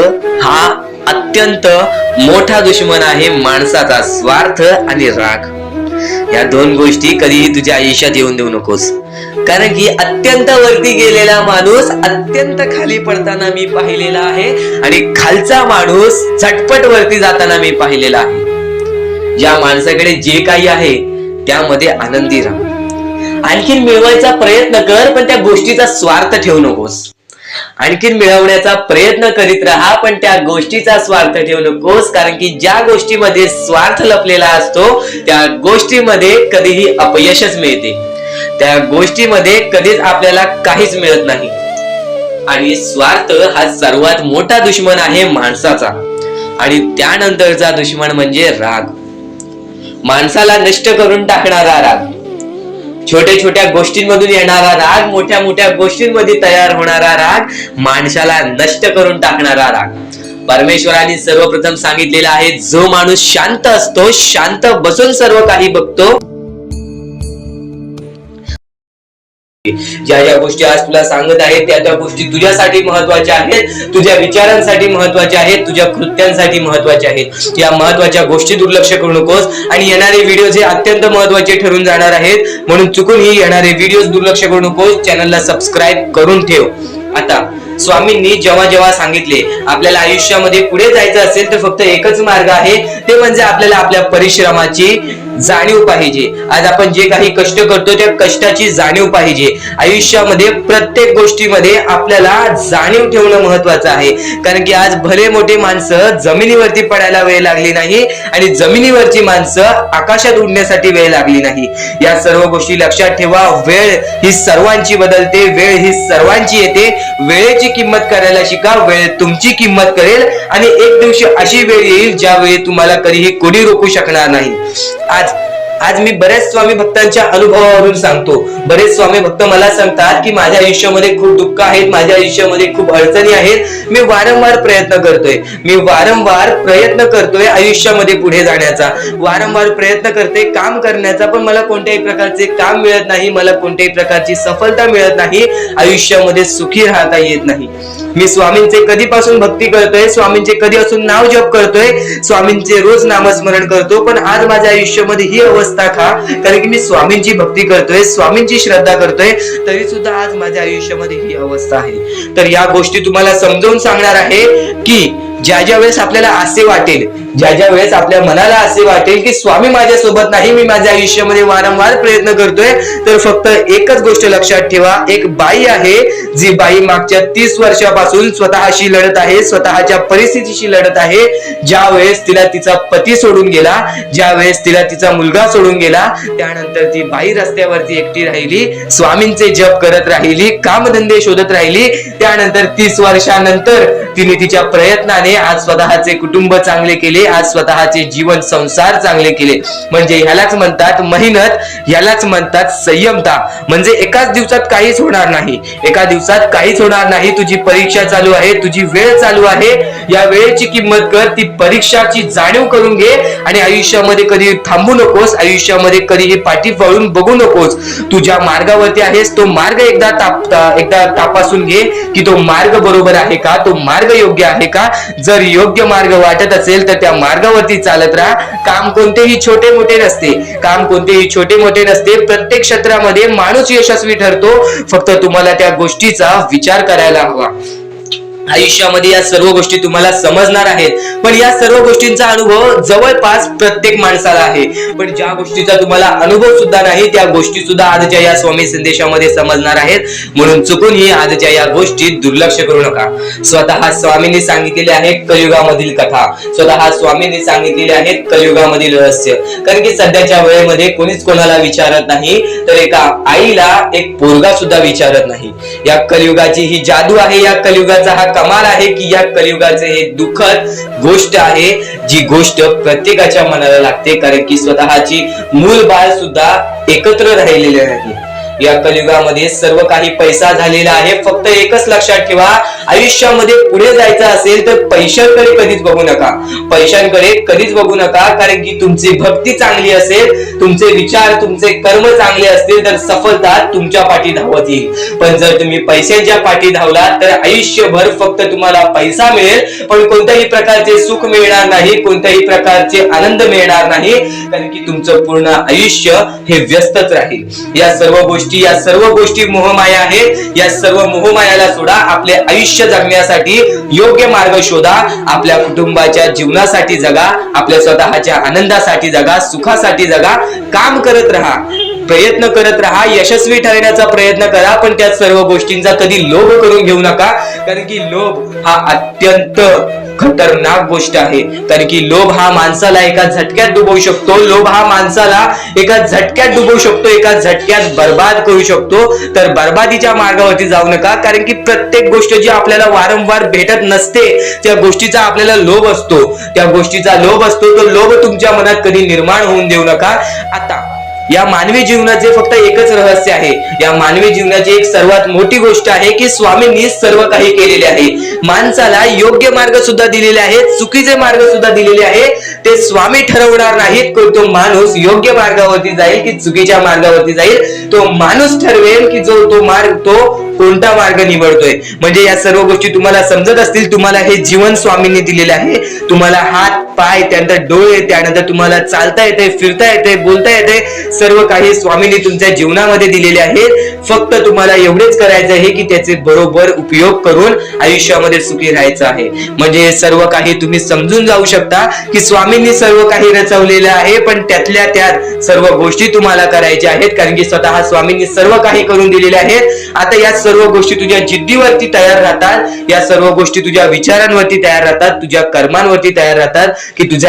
हा अत्यंत मोठा दुश्मन आहे माणसाचा. स्वार्थ आणि राग या दोन गोष्टी कधीही तुझ्या आयुष्यात येऊन देऊ नकोस. कारण की अत्यंत वरती गेलेला माणूस अत्यंत खाली पडताना मी पाहिलेला आहे आणि खालचा माणूस झटपट वरती जाताना मी पाहिलेला आहे. ज्या माणसाकडे जे काही आहे त्यामध्ये आनंदी राहा. आणखीन मिळवायचा प्रयत्न कर, पण त्या गोष्टीचा स्वार्थ ठेवू नकोस. आणखीन मिळवण्याचा प्रयत्न करीत राहा, पण त्या गोष्टीचा स्वार्थ ठेवू नकोस, कारण की ज्या गोष्टीमध्ये स्वार्थ लपलेला असतो त्या गोष्टीमध्ये कधीही अपयशच मिळते, त्या गोष्टीमध्ये कधीच आपल्याला काहीच मिळत नाही. आणि स्वार्थ हा सर्वात मोठा दुश्मन आहे माणसाचा, आणि त्यानंतरचा दुश्मन म्हणजे राग. माणसाला नष्ट करून टाकणारा राग, छोट्या छोट्या गोष्टींमधून येणारा राग, मोठ्या मोठ्या गोष्टींमध्ये तयार होणारा राग, माणसाला नष्ट करून टाकणारा राग. परमेश्वराने सर्वप्रथम सांगितलेलं आहे, जो माणूस शांत असतो, शांत बसून सर्व काही बघतो, ज्या ज्या गोष्टी आज तुला सांगत आहेत त्या त्या गोष्टी तुझ्यासाठी महत्वाच्या आहेत, तुझ्या विचारांसाठी महत्वाच्या आहेत, तुझ्या कृत्यांसाठी महत्वाच्या आहेत. या महत्वाच्या गोष्टी दुर्लक्ष करू नकोस. आणि येणारे व्हिडिओ हे अत्यंत महत्वाचे ठरून जाणार आहेत, म्हणून चुकूनही येणारे व्हिडिओ दुर्लक्ष करू नकोस. चॅनलला सबस्क्राईब करून ठेव. आता स्वामींनी जेव्हा जेव्हा सांगितले आपल्याला आयुष्यामध्ये पुढे जायचं असेल तर फक्त एकच मार्ग आहे, ते म्हणजे आपल्याला आपल्या परिश्रमाची जाणीव पाहिजे. आज आपण जे काही कष्ट करतो त्या कष्टाची जाणीव पाहिजे. आयुष्यामध्ये प्रत्येक गोष्टीमध्ये आपल्याला जाणीव ठेवणं महत्वाचं आहे, कारण की आज भले मोठे माणसं जमिनीवरती पडायला वेळ लागली नाही आणि जमिनीवरची माणसं आकाशात उडण्यासाठी वेळ लागली नाही. या सर्व गोष्टी लक्षात ठेवा. वेळ ही सर्वांची बदलते, वेळ ही सर्वांची येते. वेळेची किंमत करायला शिका, वेळ तुमची किंमत करेल आणि एक दिवशी अशी वेळ येईल ज्यावेळी तुम्हाला कधीही कोणी रोखू शकणार नाही. आज मी बऱ्याच स्वामी भक्तांच्या अनुभवावरून सांगतो. बरेच स्वामी भक्त मला सांगतात की माझ्या आयुष्यामध्ये खूप दुःख आहेत, माझ्या आयुष्यामध्ये खूप अडचणी आहेत, मी वारंवार प्रयत्न करतोय आयुष्यामध्ये पुढे जाण्याचा, वारंवार प्रयत्न करते काम करण्याचा, पण मला कोणत्याही प्रकारचे काम मिळत नाही, मला कोणत्याही प्रकारची सफलता मिळत नाही, आयुष्यामध्ये सुखी राहता येत नाही. मी स्वामींचे कधीपासून भक्ती करतोय, स्वामींचे कधीपासून नाव जप करतोय, स्वामींचे रोज नामस्मरण करतो, पण आज माझ्या आयुष्यामध्ये ही अवस्था का? कारण की मी स्वामींची भक्ती करतोय, स्वामींची श्रद्धा करतोय, तरी सुद्धा आज माझ्या आयुष्यामध्ये ही अवस्था आहे. तर या गोष्टी तुम्हाला समजावून सांगणार आहे की ज्या ज्या वेळेस आपल्याला असे वाटेल, ज्या ज्या वेळेस आपल्या मनाला असे वाटेल की स्वामी माझ्या सोबत नाही, मी माझ्या आयुष्यामध्ये वारंवार प्रयत्न करतोय, तर फक्त एकच गोष्ट लक्षात ठेवा. एक बाई आहे, जी बाई मागच्या 30 वर्षापासून स्वतःशी लढत आहे, स्वतःच्या परिस्थितीशी लढत आहे. ज्या वेळेस तिला तिचा पती सोडून गेला, ज्या वेळेस तिला तिचा मुलगा सोडून गेला, त्यानंतर ती बाई रस्त्यावरती एकटी राहिली, स्वामींचे जप करत राहिली, कामधंदे शोधत राहिली. त्यानंतर 30 वर्षानंतर तिने तिच्या प्रयत्नाने आज स्वतःचे कुटुंब चांगले केले, आज स्वतःचे जीवन संसार चांगले केले. म्हणजे ह्यालाच म्हणतात मेहनत, ह्यालाच म्हणतात संयमता. म्हणजे एकाच दिवसात काहीच होणार नाही, एका दिवसात काहीच होणार नाही. तुझी परीक्षा चालू आहे, तुझी वेळ चालू आहे, या वेळेची किंमत कर, ती परीक्षाची जाणीव करून घे आणि आयुष्यामध्ये कधी थांबू नकोस, आयुष्यामध्ये कधीही पाठी वळून बघू नकोस. तू ज्या मार्गावरती आहेस तो मार्ग एकदा तपासून घे की तो मार्ग बरोबर आहे का, तो मार्ग योग्य आहे का. जर योग्य मार्ग वाटत असेल तर त्या मार्गावरती चालत राहा. काम कोणतेही छोटे मोठे नसते, काम कोणतेही छोटे मोठे नसते. प्रत्येक क्षेत्रामध्ये माणूस यशस्वी ठरतो, फक्त तुम्हाला त्या गोष्टीचा विचार करायला हवा. आयुष्यामध्ये या सर्व गोष्टी तुम्हाला समजणार आहेत, पण या सर्व गोष्टींचा अनुभव जवळपास प्रत्येक माणसाला आहे. पण ज्या गोष्टीचा तुम्हाला अनुभव सुद्धा नाही त्या गोष्टी सुद्धा आजच्या या स्वामी संदेशामध्ये समजणार आहेत. म्हणून चुकूनही आजच्या या गोष्टी दुर्लक्ष करू नका. स्वतः स्वामींनी सांगितलेले आहे कलियुगामधील कथा, स्वतः स्वामींनी सांगितलेले आहेत कलियुगामधील रहस्य. कारण की सध्याच्या वेळेमध्ये कोणीच कोणाला विचारत नाही, तर एका आईला एक पोरगा सुद्धा विचारत नाही. या कलियुगाची ही जादू आहे, या कलियुगाचा हा कमाल आहे की या कलियुगाचे हे दुःखद गोष्ट आहे, जी गोष्ट प्रत्येकाच्या मनाला लागते. कारण की स्वतःची मूल बाळ सुद्धा एकत्र राहिलेले नाही. या कलियुगामध्ये सर्व काही पैसा झालेला आहे. फक्त एकच लक्षात ठेवा, आयुष्यामध्ये पुढे जायचं असेल तर पैशांकडे कधीच बघू नका, पैशांकडे कधीच बघू नका. कारण की तुमची भक्ती चांगली असेल, तुमचे विचार, तुमचे कर्म चांगले असतील तर सफलता तुमच्या पाठी धावत येईल. पण जर तुम्ही पैशांच्या पाठी धावलात तर आयुष्यभर फक्त तुम्हाला पैसा मिळेल, पण कोणत्याही प्रकारचे सुख मिळणार नाही, कोणत्याही प्रकारचे आनंद मिळणार नाही. कारण की तुमचं पूर्ण आयुष्य हे व्यस्तच राहील. या सर्व गोष्टी मोहमाया आहेत. या सर्व मोहमायाला सोडा, आपले आयुष्य जगण्यासाठी योग्य मार्ग शोधा, आपल्या कुटुंबाच्या जीवनासाठी जगा, आपल्या स्वतःच्या आनंदासाठी जगा, सुखासाठी जगा, काम करत राहा. प्रयत्न करत राहा, यशस्वी ठरण्याचा प्रयत्न करा, पण त्या सर्व गोष्टींचा कधी लोभ करून घेऊ नका, कारण की लोभ हा अत्यंत खतरनाक गोष्ट आहे. कारण की लोभ हा माणसाला एका झटक्यात डुबवू शकतो, लोभ हा माणसाला एका झटक्यात डुबवू शकतो, एका झटक्यात बर्बाद करू शकतो. तर बर्बादीच्या मार्गावरती जाऊ नका, कारण की प्रत्येक गोष्ट जी आपल्याला वारंवार भेटत नसते त्या गोष्टीचा आपल्याला लोभ असतो, त्या गोष्टीचा लोभ असतो. तो लोभ तुमच्या मनात कधी निर्माण होऊन देऊ नका. आता या मानवी जीवनाचे फक्त एकच रहस्य आहे, या मानवी जीवनाची एक सर्वात मोठी गोष्ट आहे की स्वामींनी सर्व काही केलेले आहे. माणसाला योग्य मार्ग सुद्धा दिलेले आहेत, चुकीचे मार्ग सुद्धा दिलेले आहेत. ते स्वामी ठरवणार नाहीत की तो माणूस योग्य मार्गावरती जाईल की चुकीच्या मार्गावरती जाईल. तो माणूस ठरवेल की तो मार्ग तो कोणता मार्ग निवडतोय. म्हणजे या सर्व गोष्टी तुम्हाला समजत असतील. तुम्हाला हे जीवन स्वामींनी दिलेले आहे, तुम्हाला हात पाय, त्यानंतर डोळे, त्यानंतर तुम्हाला चालता येते, फिरता येते, बोलता येते, सर्व काही स्वामींनी तुमच्या जीवनामध्ये दिलेले आहेत. फक्त तुम्हाला एवढेच करायचं आहे की त्याचे बरोबर उपयोग करून आयुष्यामध्ये सुखी राहायचं आहे. म्हणजे सर्व काही तुम्ही समजून जाऊ शकता की स्वामींनी सर्व काही रचवलेलं आहे, पण त्यातल्या त्यात सर्व गोष्टी तुम्हाला करायच्या आहेत, कारण की स्वतः स्वामींनी सर्व काही करून दिलेले आहेत. आता या सर्व गोष्टी तुझ्या जिद्दीवरती तयार राहतात, या सर्व गोष्टी तुझ्या विचारांवरती तयार राहतात, तुझ्या कर्मांवरती तयार राहतात की तुझे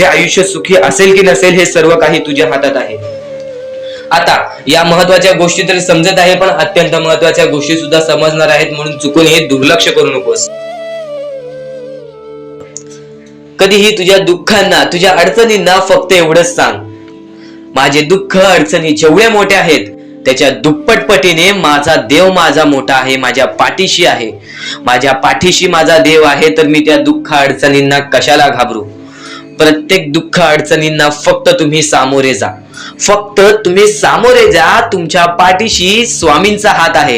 आयुष्य सुखी असेल की नसेल हे सर्व काही तुझ्या हातात आहे. आता या महत्वाच्या गोष्टी तरी समजत आहे, पण अत्यंत महत्वाच्या गोष्टी सुद्धा समजणार आहेत, म्हणून चुकून हे दुर्लक्ष करू नकोस. कधीही तुझ्या दुःखांना, तुझ्या अडचणींना फक्त एवढंच सांग, माझे दुःख अडचणी जेवढे मोठे आहेत त्याच्या दुप्पटपटीने माझा देव माझा मोठा आहे, माझ्या पाठीशी आहे, माझ्या पाठीशी माझा देव आहे. तर मी त्या दुःख अडचणींना कशाला घाबरू. प्रत्येक दुःख अडचणींना फक्त तुम्ही सामोरे जा, फक्त तुम्ही सामोरे जा. तुमच्या पाठीशी स्वामींचा हात आहे,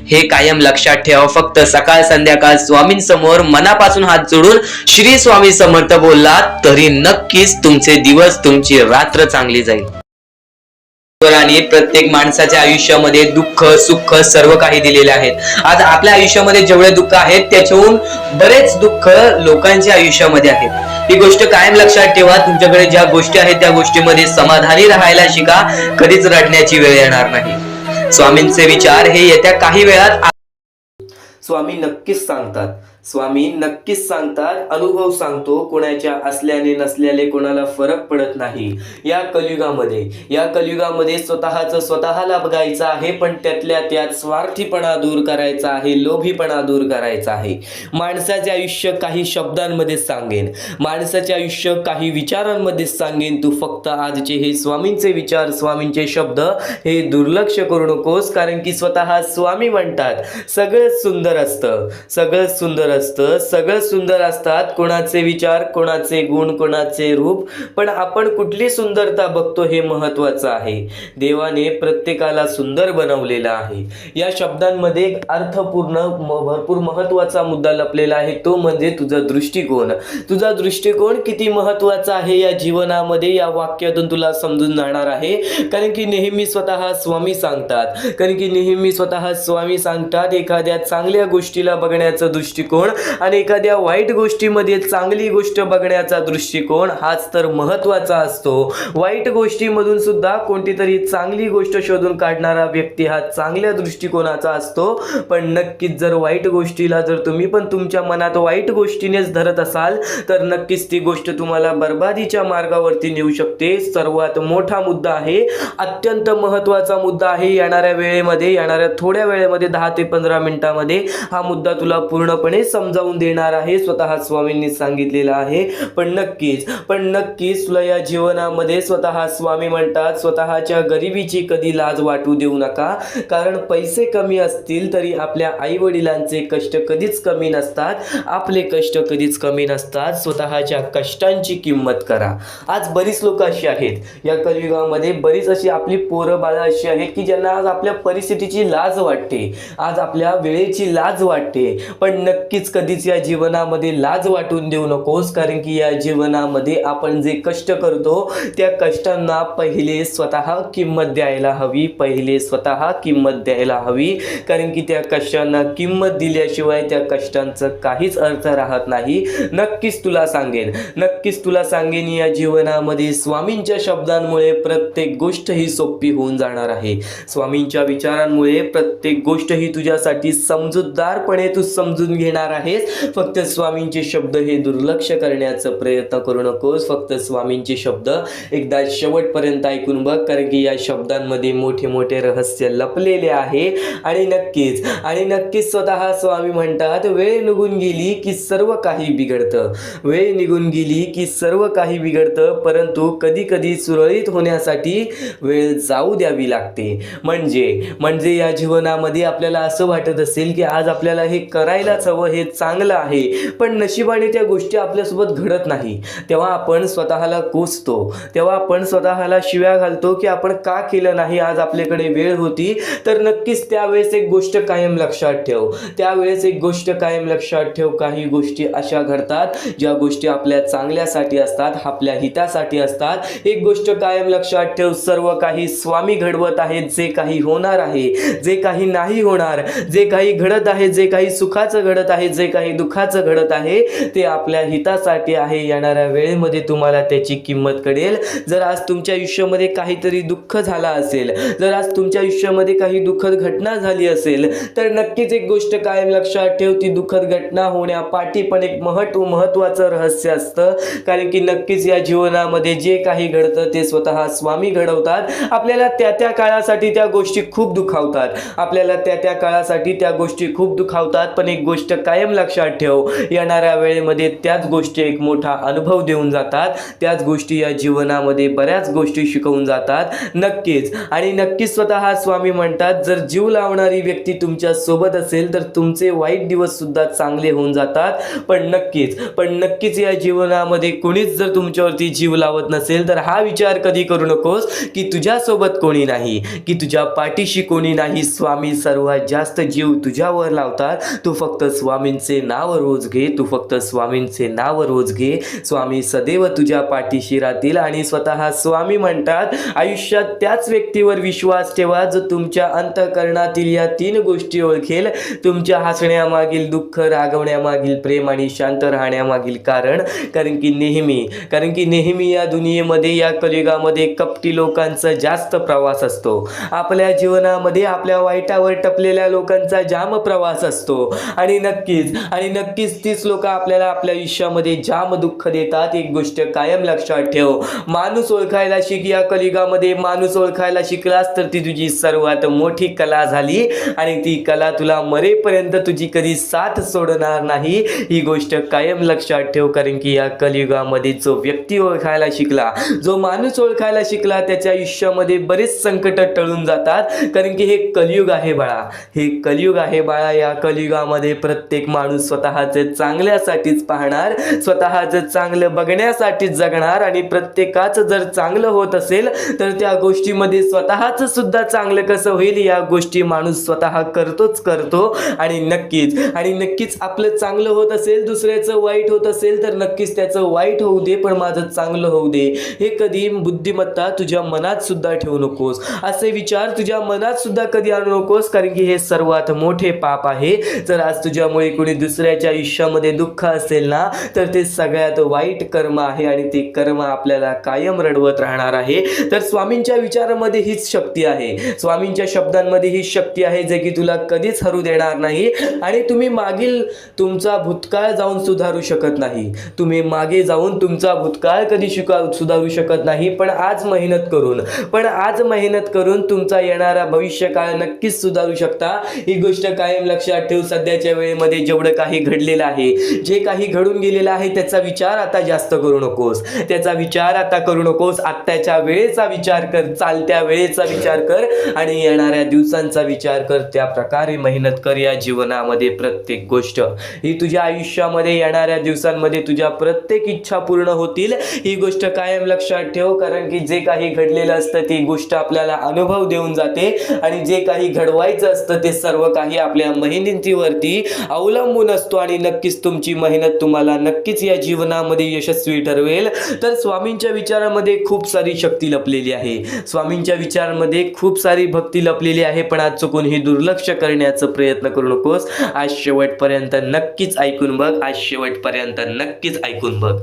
हे कायम लक्षात ठेवा. फक्त सकाळ संध्याकाळ स्वामींसमोर मनापासून हात जोडून श्री स्वामी समर्थ बोलला तरी नक्कीच तुमचे दिवस, तुमची रात्र चांगली जाईल. आणि प्रत्येक माणसाच्या आयुष्यामध्ये दुःख सुख सर्व काही दिलेले आहेत. आज आपल्या आयुष्यामध्ये जेवढे दुःख आहेत त्याच्याहून बरेच दुःख लोकांच्या आयुष्यामध्ये आहेत. ही गोष्ट कायम लक्षात ठेवा. तुमच्याकडे ज्या गोष्टी आहेत त्या गोष्टीमध्ये समाधानी राहायला शिका, कधीच रडण्याची वेळ येणार नाही. स्वामींचे विचार हे येत्या काही वेळात स्वामी नक्कीच सांगतात, स्वामी नक्कीच सांगतात. अनुभव सांगतो, कोणाच्या असल्याने नसल्याने कोणाला फरक पडत नाही. या कलियुगामध्ये स्वतःला बघायचं आहे, पण त्यातल्या त्यात स्वार्थीपणा दूर करायचा आहे, लोभीपणा दूर करायचा आहे. माणसाचे आयुष्य काही शब्दांमध्ये सांगेन, माणसाचे आयुष्य काही विचारांमध्ये सांगेन. तू फक्त आजचे हे स्वामींचे विचार, स्वामींचे शब्द हे दुर्लक्ष करू नकोस, कारण की स्वतः स्वामी म्हणतात सगळं सुंदर असतं, सगळं सुंदर सगळं सुंदर असतात. कोणाचे विचार, कोणाचे गुण, कोणाचे रूप, पण आपण कुठली सुंदरता बघतो हे महत्वाचं आहे. देवाने प्रत्येकाला सुंदर बनवलेला आहे. या शब्दांमध्ये एक अर्थपूर्ण भरपूर महत्वाचा मुद्दा लपलेला आहे, तो म्हणजे तुझा दृष्टिकोन. तुझा दृष्टिकोन किती महत्वाचा आहे या जीवनामध्ये, या वाक्यातून तुला समजून जाणार आहे. कारण की नेहमी स्वतः स्वामी सांगतात, एखाद्या चांगल्या गोष्टीला बघण्याचा दृष्टिकोन आणि एखाद्या वाईट गोष्टीमध्ये चांगली गोष्ट बघण्याचा दृष्टिकोन हाच तर महत्वाचा असतो. वाईट गोष्टीमधून सुद्धा कोणती तरी चांगली गोष्ट शोधून काढणारा व्यक्ती हा चांगल्या दृष्टिकोनाचा असतो. पण नक्कीच जर वाईट गोष्टीला जर तुम्ही पण तुमच्या मनात वाईट गोष्टीनेच धरत असाल तर नक्कीच ती गोष्ट तुम्हाला बर्बादीच्या मार्गावरती नेऊ शकते. सर्वात मोठा मुद्दा आहे, अत्यंत महत्वाचा मुद्दा आहे. येणाऱ्या थोड्या वेळेमध्ये 10 ते 15 मिनिटांमध्ये हा मुद्दा तुला पूर्णपणे समजावून देणार आहे. स्वतः स्वामींनी सांगितलेलं आहे. पण नक्कीच तुला या जीवनामध्ये स्वतः स्वामी म्हणतात, स्वतःच्या गरिबीची कधी लाज वाटू देऊ नका. कारण पैसे कमी असतील तरी आपल्या आई वडिलांचे कष्ट कधीच कमी नसतात, आपले कष्ट कधीच कमी नसतात. स्वतःच्या कष्टांची किंमत करा. आज बरीच लोक अशी आहेत या कलियुगामध्ये, बरीच अशी आपली पोरं बाळं अशी आहेत की ज्यांना आज आपल्या परिस्थितीची लाज वाटते, आज आपल्या वेळेची लाज वाटते. पण नक्की नक्कीच कधीच या जीवनामध्ये लाज वाटून देऊ नकोस, कारण की या जीवनामध्ये आपण जे कष्ट करतो त्या कष्टांना पहिले स्वतः किंमत द्यायला हवी, पहिले स्वतः किंमत द्यायला हवी, कारण की त्या कष्टांना किंमत दिल्याशिवाय त्या कष्टांचं काहीच अर्थ राहत नाही. नक्कीच तुला सांगेन या जीवनामध्ये स्वामींच्या शब्दांमुळे प्रत्येक गोष्ट ही सोपी होऊन जाणार आहे. स्वामींच्या विचारांमुळे प्रत्येक गोष्ट ही तुझ्यासाठी समजूतदारपणे तू समजून घेणार आहेस. फक्त स्वामींचे शब्द हे दुर्लक्ष करण्याचा प्रयत्न करू नकोस. फक्त स्वामींचे शब्द एकदा शेवटपर्यंत ऐकून बघ, कारण की या शब्दांमध्ये मोठे मोठे रहस्य लपलेले आहे. आणि नक्कीच स्वतः स्वामी म्हणतात, वेळ निघून गेली की सर्व काही बिघडतं. वेळ निघून गेली की सर्व काही बिघडतं, परंतु कधी कधी सुरळीत होण्यासाठी वेळ जाऊ द्यावी लागते. म्हणजे या जीवनामध्ये आपल्याला असं वाटत असेल की आज आपल्याला हे करायलाच हवं, हे चांगलं आहे, पण नशिबाने त्या गोष्टी आपल्यासोबत घडत नाही. तेव्हा आपण स्वतःला कोसतो, तेव्हा आपण स्वतःला शिव्या घालतो की आपण का केलं नाही, आज आपल्याकडे वेळ होती. तर नक्कीच त्यावेळेस एक गोष्ट कायम लक्षात ठेव, काही गोष्टी अशा घडतात ज्या गोष्टी आपल्या चांगल्यासाठी असतात, आपल्या हितासाठी असतात. एक गोष्ट कायम लक्षात ठेव, सर्व काही स्वामी घडवत आहेत. जे काही होणार आहे, जे काही नाही होणार, जे काही घडत आहे, जे काही सुखाचं घडत आहे, जे काही दुःखाचं घडत आहे, ते आपल्या हितासाठी आहे. येणाऱ्या वेळेमध्ये तुम्हाला त्याची किंमत कळेल. जर आज तुमच्या आयुष्यामध्ये काहीतरी दुःख झाला असेल, जर आज तुमच्या आयुष्यामध्ये काही दुःखद घटना झाली असेल, तर नक्कीच एक गोष्ट कायम लक्षात ठेव, ती दुःखद घटना होण्यापाठी पण एक महत्त्वाचं रहस्य असतं. कारण की नक्कीच या जीवनामध्ये जे काही घडतं ते स्वतः स्वामी घडवतात. आपल्याला त्या काळासाठी त्या गोष्टी खूप दुखावतात, पण एक गोष्ट कायम लक्षात ठेव, येणाऱ्या वेळेमध्ये त्याच गोष्टी एक मोठा अनुभव देऊन जातात. त्याच गोष्टी या जीवनामध्ये बऱ्याच गोष्टी शिकवून जातात. नक्कीच स्वतः स्वामी म्हणतात, जर जीव लावणारी व्यक्ती तुमच्या सोबत असेल तर तुमचे वाईट दिवस सुद्धा चांगले होऊन जातात. पण नक्कीच या जीवनामध्ये कोणीच जर तुमच्यावरती जीव लावत नसेल तर हा विचार कधी करू नकोस की तुझ्यासोबत कोणी नाही, की तुझ्या पाठीशी कोणी नाही. स्वामी सर्वात जास्त जीव तुझ्यावर लावतात. तू फक्त स्वामींचे नाव रोज घे. स्वामी सदैव तुझ्या पाठीशी राहतील. आणि स्वतः स्वामी म्हणतात, आयुष्यात त्याच व्यक्तीवर विश्वास ठेवा जो तुमच्या अंतःकरणातील या 3 गोष्टी ओळखेल. तुमच्या हसण्यामागील दुःख, रागवण्यामागील प्रेम आणि शांत राहण्यामागील कारण की नेहमी या दुनियेमध्ये, या कलियुगामध्ये कपटी लोकांचा जास्त प्रवास असतो. आपल्या जीवनामध्ये आपल्या वाईटावर टपलेल्या लोकांचा जाम प्रवास असतो. आणि नक्कीच तीच लोक आपल्याला आपल्या आयुष्यामध्ये जाम दुःख देतात. एक गोष्ट कायम लक्षात ठेव, माणूस ओळखायला शिक. या कलियुगामध्ये माणूस ओळखायला शिकलास तर ती तुझी सर्वात मोठी कला झाली. आणि ती कला तुला मरेपर्यंत तुझी कधी साथ सोडणार नाही. ही गोष्ट कायम लक्षात ठेव, कारण की या कलियुगामध्ये जो व्यक्ती ओळखायला शिकला, जो माणूस ओळखायला शिकला, त्याच्या आयुष्यामध्ये बरेच संकट टळून जातात. कारण की हे कलियुग आहे बाळा. या कलियुगामध्ये प्रत्येक माणूस स्वतःचे चांगल्यासाठीच पाहणार, स्वतःचं चांगलं बघण्यासाठीच जगणार. आणि प्रत्येकाचं जर चांगलं होत असेल तर त्या गोष्टीमध्ये स्वतःचं सुद्धा चांगलं कसं होईल या गोष्टी माणूस स्वतः करतो. आणि नक्कीच आपलं चांगलं होत असेल, दुसऱ्याचं वाईट होत असेल तर नक्कीच त्याचं वाईट होऊ दे, पण माझं चांगलं होऊ दे. हे कधी बुद्धिमत्ता तुझ्या मनात सुद्धा ठेवू नकोस. असे विचार तुझ्या मनात सुद्धा कधी आणू नकोस, कारण की हे सर्वात मोठे पाप आहे. जर आज तुझ्यामुळे कोणी दुसऱ्याच्या आयुष्यामध्ये दुःख असेल ना, तर ते सगळ्यात वाईट कर्म आहे. आणि ते कर्म आपल्याला कायम रडवत राहणार आहे. तर स्वामींच्या विचारामध्ये हीच शक्ती आहे, स्वामींच्या शब्दांमध्ये ही शक्ती आहे, जे की तुला कधीच हरू देणार नाही. आणि तुम्ही मागील तुमचा भूतकाळ जाऊन सुधारू शकत नाही, तुम्ही मागे जाऊन तुमचा भूतकाळ कधी सुधारू शकत नाही. पण आज मेहनत करून तुमचा येणारा भविष्यकाळ नक्कीच सुधारू शकता. ही गोष्ट कायम लक्षात ठेव. सध्याच्या वेळेमध्ये जेवढं काही घडलेलं आहे, जे काही घडून गेलेलं आहे, त्याचा विचार आता जास्त करू नकोस. आत्ताच्या वेळेचा विचार कर, चालत्या वेळेचा विचार कर आणि येणाऱ्या दिवसांचा विचार कर. त्या प्रकारे मेहनत कर. या जीवनामध्ये प्रत्येक गोष्ट ही तुझ्या आयुष्यामध्ये येणाऱ्या दिवसांमध्ये तुझ्या प्रत्येक इच्छा पूर्ण होतील. ही गोष्ट कायम लक्षात ठेव, कारण की जे काही घडलेलं असतं ती गोष्ट आपल्याला अनुभव देऊन जाते. आणि जे काही घडवायचं असतं ते सर्व काही आपल्या मेहनतीवरती अवलंबून असतो आणि नक्कीच तुमची मेहनत तुम्हाला नक्कीच या जीवनामध्ये यशस्वी ठरवेल. तर स्वामींच्या विचारामध्ये खूप सारी शक्ती लपलेली आहे, स्वामींच्या विचारांमध्ये खूप सारी भक्ती लपलेली आहे. पण आज चुकून ही दुर्लक्ष करण्याचा प्रयत्न करू नकोस. आज शेवटपर्यंत नक्कीच ऐकून बघ, आज शेवटपर्यंत नक्कीच ऐकून बघ.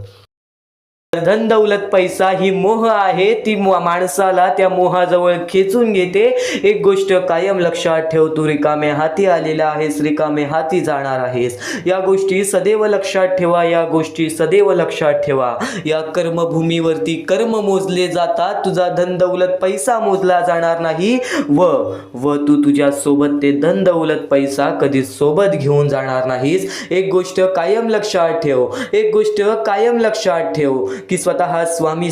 धन दौलत पैसा ही मोह आहे, ती माणसाला त्या मोहाजवळ खेचून घेते. एक गोष्ट कायम लक्षात ठेव, तू रिकामे हाती आलेला आहेस, रिकामे हाती जाणार आहेस. या गोष्टी सदैव लक्षात ठेवा, या गोष्टी सदैव लक्षात ठेवा. या कर्मभूमीवरती कर्म मोजले जातात, तुझा धन दौलत पैसा मोजला जाणार नाही व तू तुझ्या सोबत ते धन दौलत पैसा कधीच सोबत घेऊन जाणार नाहीस. एक गोष्ट कायम लक्षात ठेव, एक गोष्ट कायम लक्षात ठेव की स्वतः स्वामी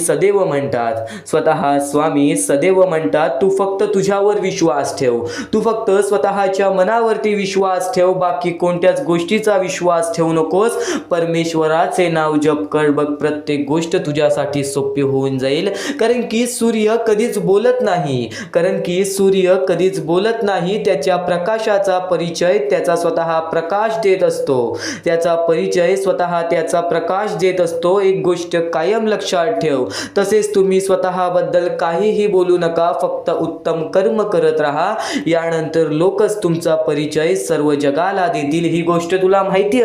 सदैव म्हणतात, तू फक्त तुझ्यावर विश्वास ठेव, तू फक्त स्वतःच्या मनावरती विश्वास ठेव, बाकी कोणत्याच गोष्टीचा विश्वास ठेवू नकोस. परमेश्वराचे नाव जप कर बघ, प्रत्येक गोष्ट तुझ्यासाठी सोपी होऊन जाईल. कारण की सूर्य कधीच बोलत नाही, त्याच्या प्रकाशाचा परिचय त्याचा स्वतः प्रकाश देत असतो, त्याचा परिचय स्वतः त्याचा प्रकाश देत असतो. एक गोष्ट कायम लक्षात ठेव. तसेच तुम्ही स्वतःबद्दल काहीही बोलू नका, फक्त उत्तम कर्म करत राहा. यानंतर लोकच तुमचा परिचय सर्व जगाला देतील. ही गोष्ट तुला माहिती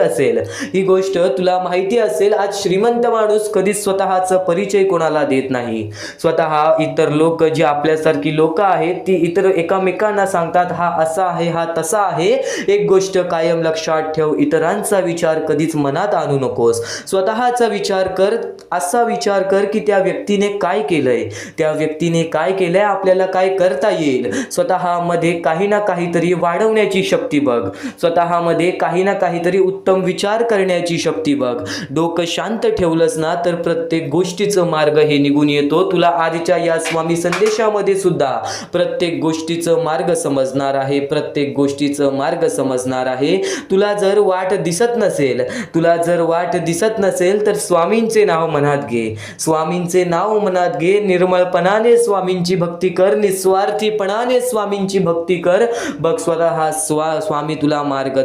असेल. आज श्रीमंत माणूस कधीच स्वतःचा परिचय कोणाला देत नाही. स्वतः इतर लोक जे आपल्यासारखी लोक आहेत ती इतर एकमेकांना सांगतात, हा असा आहे, हा तसा आहे. एक गोष्ट कायम लक्षात ठेव, इतरांचा विचार कधीच मनात आणू नकोस. स्वतःचा विचार कर, असा विचार कर की त्या व्यक्तीने काय केलंय, आपल्याला काय करता येईल. स्वतःमध्ये काही ना काहीतरी वाढवण्याची शक्ती बघ, स्वतःमध्ये काही ना काहीतरी उत्तम विचार करण्याची शक्ती बघ. डोकं शांत ठेवलंस ना तर प्रत्येक गोष्टीचं मार्ग हे निघून येतो. तुला आजच्या या स्वामी संदेशामध्ये सुद्धा प्रत्येक गोष्टीचं मार्ग समजणार आहे. तुला जर वाट दिसत नसेल तर स्वामींचे नाव मनात घे, निर्मळपणाने स्वामींची भक्ती कर, निस्वार्थीपणाने स्वामींची भक्ती कर. बघ स्वतः स्वामी तुला मार्ग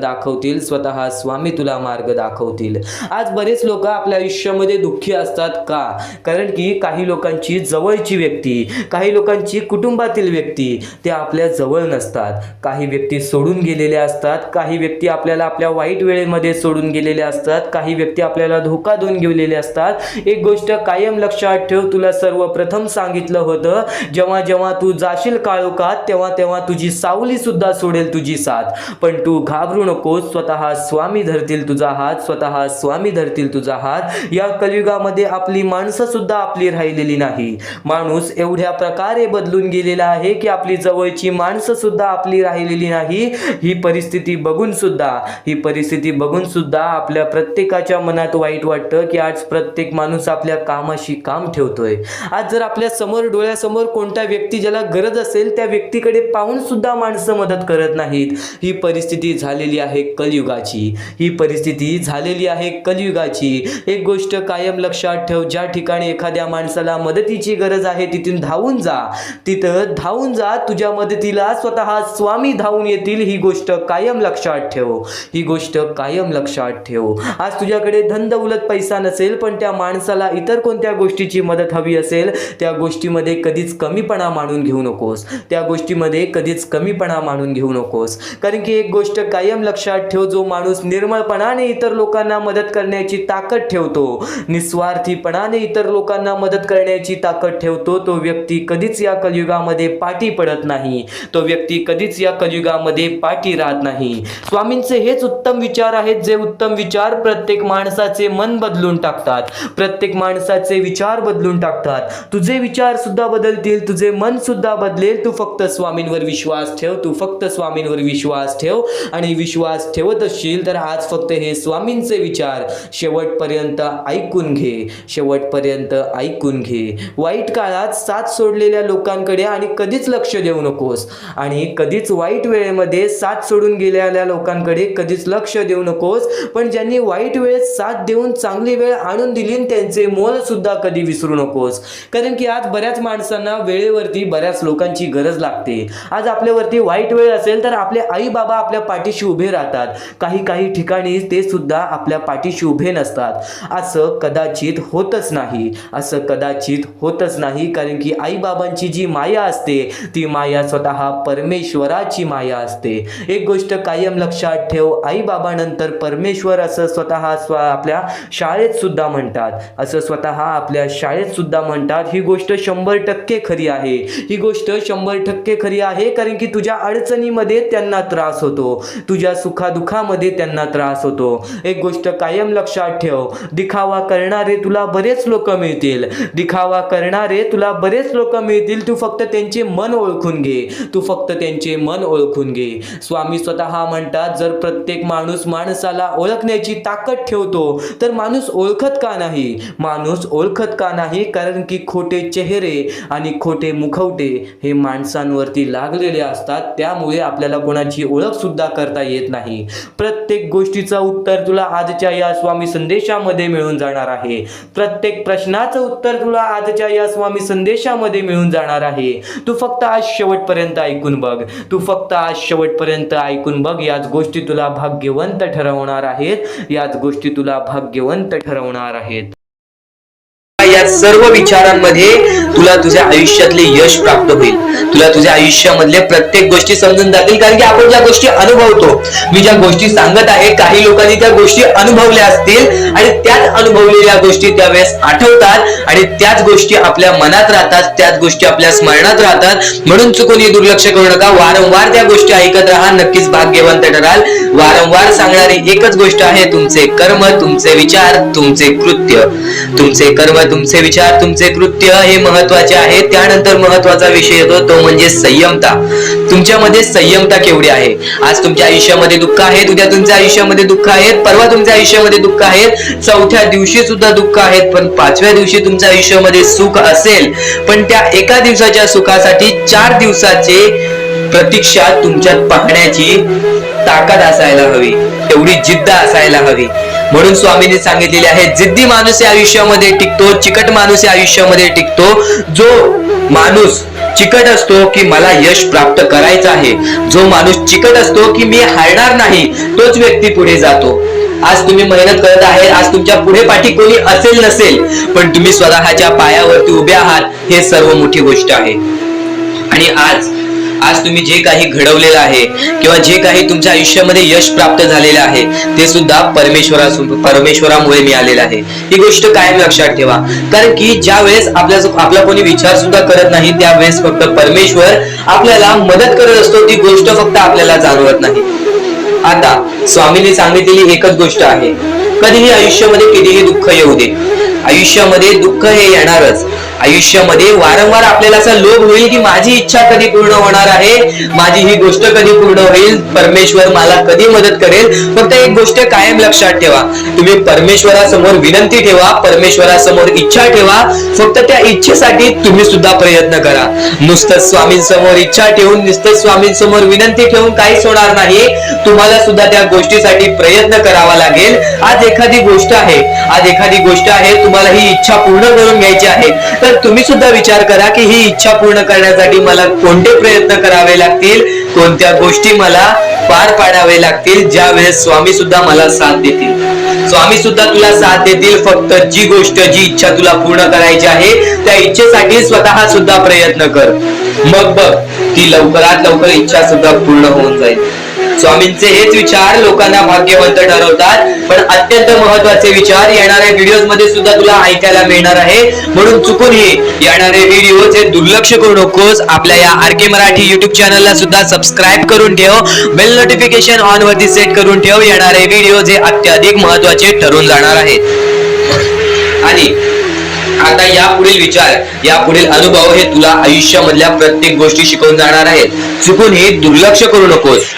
दाखवतील. आज बरेच लोक आपल्या आयुष्यामध्ये दुःखी असतात का? कारण की काही लोकांची जवळची व्यक्ती, काही लोकांची कुटुंबातील व्यक्ती ते आपल्या जवळ नसतात. काही व्यक्ती सोडून गेलेले असतात, काही व्यक्ती आपल्याला आपल्या वाईट वेळेमध्ये सोडून गेलेले असतात, काही व्यक्ती आपल्याला धोका देऊन गेलेले असतात. एक गोष्ट कायम लक्षात ठेव, तुला सर्वप्रथम सांगितलं होतं, जेव्हा तू जाशील काळोखात तेव्हा तुझी सावली सुद्धा सोडेल तुझी साथ. पण तू घाबरू नकोस, स्वतः स्वामी धरतील तुझा हात. या कलियुगामध्ये आपली माणसं सुद्धा आपली राहिलेली नाही. माणूस एवढ्या प्रकारे बदलून गेलेला आहे की आपली जवळची माणसं सुद्धा आपली राहिलेली नाही. ही परिस्थिती बघून सुद्धा आपल्या प्रत्येकाच्या मनात वाईट वाटतं की आज प्रत्येक माणूस आपल्या कामाशी काम ठेवतोय. आज जर आपल्या समोर डोळ्यासमोर कोणत्या व्यक्ती ज्याला गरज असेल त्या व्यक्तीकडे पाहून सुद्धा माणसं मदत करत नाहीत. ही परिस्थिती झालेली आहे कलियुगाची. एक गोष्ट कायम लक्षात ठेव, ज्या ठिकाणी एखाद्या माणसाला मदतीची गरज आहे तिथून धावून जा, तुझ्या मदतीला स्वतः स्वामी धावून येतील. ही गोष्ट कायम लक्षात ठेव. आज तुझ्याकडे धन दौलत पैसा नसेल पण त्या माणसाला इतर कोणत्या गोष्टीची मदत हवी असेल, त्या गोष्टीमध्ये कधीच कमीपणा मानून घेऊ नकोस. कारण की एक गोष्ट कायम लक्षात ठेव, जो माणूस निर्मळपणाने इतर लोकांना मदत करण्याची ताकद ठेवतो, निस्वार्थीपणाने इतर लोकांना मदत करण्याची ताकद ठेवतो, तो व्यक्ती कधीच या कलियुगामध्ये पाठी पडत नाही, तो व्यक्ती कधीच या कलियुगामध्ये पाठी राहत नाही. स्वामींचे हेच उत्तम विचार आहेत, जे उत्तम विचार प्रत्येक माणसाचे मन बदलून टाकतात, प्रत्येक माणसाचे विचार बदलून टाकतात. तुझे विचार सुद्धा बदलतील, तुझे मन सुद्धा बदलेल. तू फक्त स्वामींवर विश्वास ठेव आणि विश्वास ठेवत असशील तर आज फक्त हे स्वामींचे विचार शेवटपर्यंत ऐकून घे. वाईट काळात साथ सोडलेल्या लोकांकडे आणि कधीच लक्ष देऊ नकोस, आणि कधीच वाईट वेळेमध्ये साथ सोडून गेलेल्या लोकांकडे कधीच लक्ष देऊ नकोस. पण ज्यांनी वाईट वेळेत साथ देऊन चांगली वेळ आणून दिली, त्यांचे मोल सुद्धा कधी विसरू नकोस. कारण की आज बऱ्याच माणसांना वेळेवरती बऱ्याच लोकांची गरज लागते. आज आपल्यावरती वाईट वेळ असेल तर आपले आई बाबा आपल्या पाठीशी उभे राहतात. काही ठिकाणी ते सुद्धा आपल्या पाठीशी उभे नसतात. असं कदाचित होतच नाही. कारण की आई बाबांची जी माया असते ती माया स्वतः परमेश्वराची माया असते. एक गोष्ट कायम लक्षात ठेव, आई बाबानंतर परमेश्वर असं स्वतः आपल्या शाळेत सुद्धा म्हणतात. ही गोष्ट 100% खरी आहे. कारण की तुझ्या अडचणीमध्ये त्यांना त्रास होतो, तुझ्या सुखादुखामध्ये त्यांना त्रास होतो. एक गोष्ट कायम लक्षात ठेव, दिखावा करणारे तुला बरेच लोक मिळतील. तू फक्त त्यांचे मन ओळखून घे. स्वामी स्वतः म्हणतात, जर प्रत्येक माणूस माणसाला ओळखण्याची ताकद ठेवतो तर माणूस ओळखत का नाही? कारण की खोटे चेहरे आणि खोटे मुखवटे हे माणसांवरती लागलेले असतात. त्यामुळे आपल्याला कोणाची ओळख सुद्धा करता येत नाही. प्रत्येक गोष्टीचं उत्तर तुला आजच्या या स्वामी संदेशामध्ये मिळून जाणार आहे. प्रत्येक प्रश्नाचं उत्तर तुला आजच्या या स्वामी संदेशामध्ये मिळून जाणार आहे. तू फक्त आज शेवटपर्यंत ऐकून बघ. याच गोष्टी तुला भाग्यवंत ठरवणार आहेत. या सर्व विचारांमध्ये तुला तुझ्या आयुष्यातले यश प्राप्त होईल. तुला तुझ्या आयुष्यामधले प्रत्येक गोष्टी समजून जातील. कारण की आपण ज्या गोष्टी अनुभवतो, मी ज्या गोष्टी सांगत आहे, काही लोकांनी त्या गोष्टी अनुभवल्या असतील आणि त्याच अनुभवलेल्या गोष्टी त्यावेळेस आठवतात आणि त्याच गोष्टी आपल्या मनात राहतात, त्याच गोष्टी आपल्या स्मरणात राहतात. म्हणून चुकून दुर्लक्ष करू नका. वारंवार त्या गोष्टी ऐकत राहा, नक्कीच भाग्यवंत ठराल. वारंवार सांगणारी एकच गोष्ट आहे, तुमचे कर्म, तुमचे विचार, तुमचे कृत्य. तुमचे कर्म, तुमचे विचार, तुमचे कृत्य हे महत्वाचे आहे. त्यानंतर महत्वाचा विषय येतो तो म्हणजे संयमता. तुमच्यामध्ये संयमता केवढी आहे? आज तुमच्या आयुष्यामध्ये दुःख आहे, उद्या तुमच्या आयुष्यामध्ये दुःख आहेत, परवा तुमच्या आयुष्यामध्ये दुःख आहेत, चौथ्या दिवशी सुद्धा दुःख आहेत, पण 5व्या दिवशी तुमच्या आयुष्यामध्ये सुख असेल. पण त्या एका दिवसाच्या सुखासाठी 4 दिवसाचे प्रतीक्षा तुमच्यात पाहण्याची ताकद असायला हवी, तेवढी जिद्द असायला हवी. म्हणून स्वामींनी सांगितलेले आहे, जिद्दी माणूस या आयुष्यामध्ये टिकतो, चिकट माणूस या आयुष्यामध्ये टिकतो. जो माणूस चिकट असतो की मला यश प्राप्त करायचं आहे, जो माणूस चिकट असतो की मी हारणार नाही, तोच व्यक्ती पुढे जातो. आज तुम्ही मेहनत करत आहे, आज तुमच्या पुढे पाठी कोणी असेल नसेल, पण तुम्ही स्वतःच्या पायावरती उभे आहात, हे सर्व मोठी गोष्ट आहे. आणि आज तुम्ही जे काही घडवलेलं आहे किंवा जे काही तुमच्या आयुष्यामध्ये यश प्राप्त झालेलं आहे ते सुद्धा परमेश्वरामुळे मिळालेलं आहे. ही गोष्ट कायम लक्षात ठेवा. कारण की ज्या वेळेस आपला कोणी विचार सुद्धा करत नाही, त्यावेळेस फक्त परमेश्वर आपल्याला मदत करत असतो. ती गोष्ट फक्त आपल्याला जाणवत नाही. आता स्वामींनी सांगितलेली एकच गोष्ट आहे, कधीही आयुष्यामध्ये कितीही दुःख येऊ दे, आयुष्यामध्ये दुःख हे येणारच. आयुष्यामध्ये वारंवार आपल्याला असा लोभ होईल की माझी इच्छा कधी पूर्ण होणार आहे, माझी ही गोष्ट कधी पूर्ण होईल, परमेश्वर मला कधी मदत करेल. फक्त एक गोष्ट कायम लक्षात ठेवा, तुम्ही परमेश्वरासमोर विनंती ठेवा, परमेश्वरासमोर इच्छा ठेवा. फक्त त्या इच्छेसाठी तुम्ही सुद्धा प्रयत्न करा. नुसतं स्वामींसमोर इच्छा ठेवून, नुसतं स्वामींसमोर विनंती ठेवून काहीच होणार नाही. तुम्हाला सुद्धा त्या गोष्टीसाठी प्रयत्न करावा लागेल. आज एखादी गोष्ट आहे, तुम्हाला ही इच्छा पूर्ण करून घ्यायची आहे, तर तुम्ही सुद्धा विचार करा की ही इच्छा पूर्ण करण्यासाठी मला कोणते प्रयत्न करावे लागतील, कोणत्या गोष्टी मला पार पाडावे लागतील. ज्या वेळेस स्वामी सुद्धा मला साथ देतील, स्वामी सुद्धा तुला साथ देतील. फक्त जी इच्छा तुला पूर्ण करायची आहे, त्या इच्छेसाठी स्वतः सुद्धा प्रयत्न कर. मग बघ, ती लवकरात लवकर इच्छा सुद्धा पूर्ण होऊन जाईल. स्वामींचे हेच विचार लोकांना भाग्यवंत ठरवतात. पण अत्यंत महत्वाचे विचार येणाऱ्या व्हिडिओज मध्ये सुद्धा तुला ऐकायला मिळणार आहे. म्हणून चुकूनही येणारे व्हिडिओ हे दुर्लक्ष करू नकोस. आपल्या या आरके मराठी युट्यूब चॅनलला सुद्धा सबस्क्राईब करून ठेव, बेल नोटिफिकेशन ऑन वरती सेट करून ठेव. येणारे व्हिडिओ हे अत्याधिक महत्वाचे ठरून जाणार आहेत. आणि आता यापुढील अनुभव हे तुला आयुष्यामधल्या प्रत्येक गोष्टी शिकवून जाणार आहेत. चुकून हे दुर्लक्ष करू नकोस.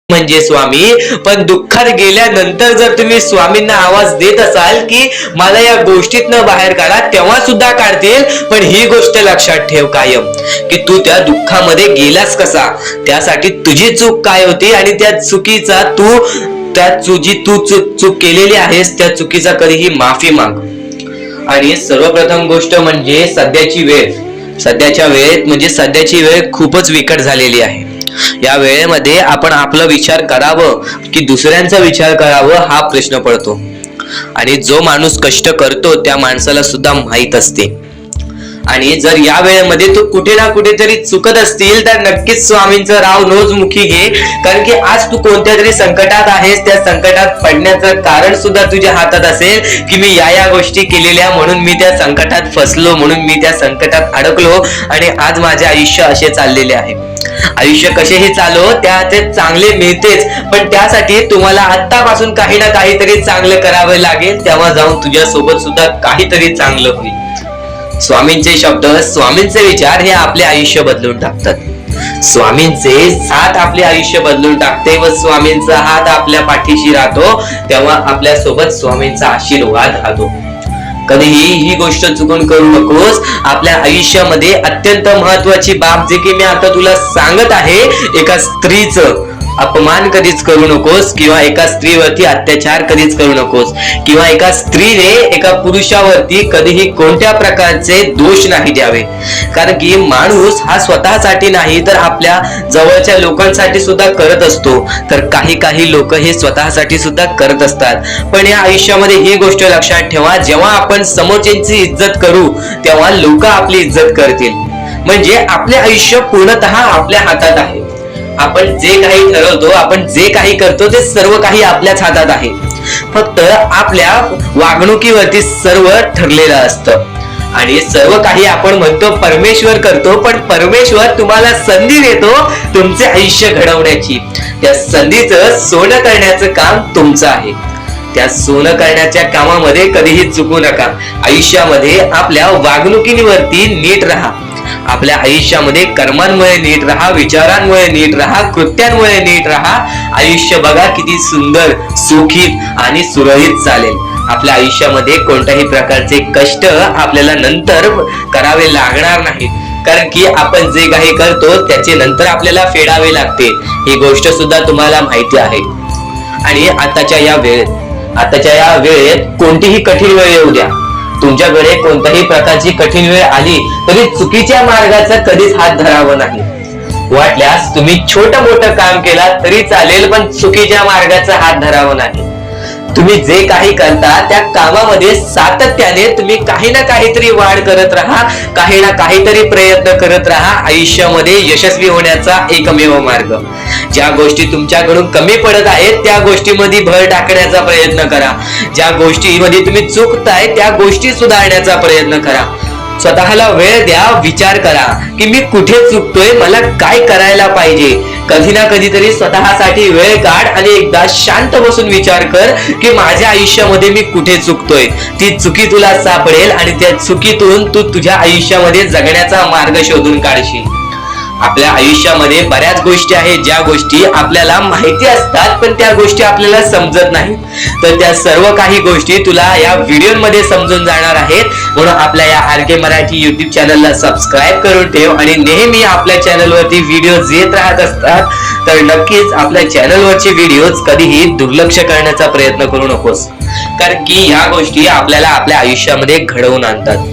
म्हणजे स्वामी, पण दुःखात गेल्यानंतर जर तुम्ही स्वामींना आवाज देत असाल की मला या गोष्टीतनं बाहेर काढा, तेव्हा सुद्धा काढतील. पण ही गोष्ट लक्षात ठेव कायम की तू त्या दुःखामध्ये गेलास कसा, त्यासाठी तुझी चूक काय होती आणि त्या चुकीचा तू चूक केलेली आहेस, त्या चुकीचा कधीही माफी माग. आणि सर्वप्रथम गोष्ट म्हणजे सध्याची वेळ. सध्याच्या वेळेत म्हणजे सध्याची वेळ खूपच विकट झालेली आहे. या वेळेमध्ये आपण आपला विचार करावं की दुसऱ्यांचा विचार करावं हा प्रश्न पडतो. आणि जो माणूस कष्ट करतो त्या माणसाला सुद्धा माहित असते. आणि जर या वेळेमध्ये तू कुठे ना कुठेतरी चुकत असतील तर नक्कीच स्वामींचं राव नोजमुखी घे. कारण की आज तू कोणत्या तरी संकटात आहेस. त्या संकटात पडण्याचं कारण सुद्धा तुझ्या हातात असेल की मी या गोष्टी केलेल्या म्हणून मी त्या संकटात फसलो, म्हणून मी त्या संकटात अडकलो आणि आज माझे आयुष्य असे चाललेले आहे. आयुष्य कसेही चालो त्याचे चांगले मिळतेच, पण त्यासाठी तुम्हाला आत्तापासून काही ना काहीतरी चांगलं करावं लागेल. तेव्हा जाऊन तुझ्या सोबत सुद्धा काहीतरी चांगलं होईल. स्वामींचे शब्द, स्वामींचे विचार हे आपले आयुष्य बदलून टाकतात. स्वामींचे साथ आपले आयुष्य बदलून टाकते व स्वामींचा हात आपल्या पाठीशी राहतो. तेव्हा आपल्या सोबत स्वामींचा आशीर्वाद राहतो. कधीही ही गोष्ट चुकून करू नकोस. आपल्या आयुष्यामध्ये अत्यंत महत्वाची बाब जे की मी आता तुला सांगत आहे, एका स्त्रीचं अपमान कधीच करू नकोस किंवा एका स्त्रीवरती अत्याचार कधीच करू नकोस किंवा एका स्त्रीने एका पुरुषावरती कधीही कोणत्या प्रकारचे दोष नाही द्यावे. कारण की माणूस हा स्वतःसाठी नाही तर आपल्या जवळच्या लोकांसाठी सुद्धा करत असतो. तर काही लोक हे स्वतःसाठी सुद्धा करत असतात. पण या आयुष्यामध्ये ही गोष्ट लक्षात ठेवा, जेव्हा आपण समोरच्यांची इज्जत करू तेव्हा लोक आपली इज्जत करतील. म्हणजे आपले आयुष्य पूर्णतः आपल्या हातात आहे. आपण जे काही ठरवतो, आपण जे काही करतो ते सर्व काही आपल्याच हातात आहे. फक्त आपल्या वागणुकीवरती सर्व ठरलेलं असतं. आणि सर्व काही आपण म्हणतो परमेश्वर करतो, पण परमेश्वर तुम्हाला संधी देतो तुमचे आयुष्य घडवण्याची. त्या संधीचं सोनं करण्याचं काम तुमचं आहे. त्या सोनं करण्याच्या कामामध्ये कधीही चुकू नका. आयुष्यामध्ये आपल्या वागणुकीवरती नीट राहा. आपल्या आयुष्यामध्ये कर्मांमुळे नीट राहा, विचारांमुळे नीट राहा, कृत्यांमुळे नीट राहा. आयुष्य बघा किती सुंदर, सुखीत आणि सुरळीत चालेल. आपल्या आयुष्यामध्ये कोणत्याही प्रकारचे कष्ट आपल्याला नंतर करावे लागणार नाहीत. कारण की आपण जे काही करतो त्याचे नंतर आपल्याला फेडावे लागते. ही गोष्ट सुद्धा तुम्हाला माहिती आहे. आणि आताच्या या वेळेत कोणतीही कठीण वेळ येऊ द्या, तुमच्याकडे कोणत्याही प्रकारची कठीण वेळ आली तरी चुकीच्या मार्गाचा कधीच हात धरावा नाही. वाटल्यास तुम्ही छोटं मोठं काम केला तरी चालेल, पण चुकीच्या मार्गाचा हात धरावा नाही. तुम्ही जे काही करता त्या कामामध्ये सातत्याने तुम्ही काही ना काहीतरी वाढ करत राहा, काही ना काहीतरी प्रयत्न करत राहा. आयुष्यामध्ये यशस्वी होण्याचा एकमेव मार्ग. ज्या गोष्टी तुमच्याकडून कमी पडत आहेत त्या गोष्टीमध्ये भर टाकण्याचा प्रयत्न करा. ज्या गोष्टीमध्ये तुम्ही चुकताय त्या गोष्टी सुधारण्याचा प्रयत्न करा. स्वतःला वेळ द्या, विचार करा की मी कुठे चुकतोय, मला काय करायला पाहिजे. कधी ना कधीतरी स्वतःसाठी वेळ काढ आणि एकदा शांत बसून विचार कर की माझ्या आयुष्यामध्ये मी कुठे चुकतोय. ती चुकी तुला सापडेल आणि त्या चुकीतून तू तुझ्या आयुष्यामध्ये जगण्याचा मार्ग शोधून काढशील. आपल्या आयुष्यामध्ये बऱ्याच गोष्टी आहेत ज्या गोष्टी आपल्याला माहिती असतात पण त्या गोष्टी आपल्याला समजत नाहीत. तर त्या सर्व काही गोष्टी तुला या व्हिडिओमध्ये समजून जाणार आहेत. म्हणून आपल्या या RK मराठी YouTube चॅनलला सबस्क्राईब करून ठेव आणि नेहमी आपल्या चॅनलवरती व्हिडिओज येत राहत असतात. तर नक्कीच आपल्या चॅनलवरचे व्हिडिओज कधीही दुर्लक्ष करण्याचा प्रयत्न करू नकोस. कारण की या गोष्टी आपल्याला आपल्या आयुष्यामध्ये घडवून आणतात.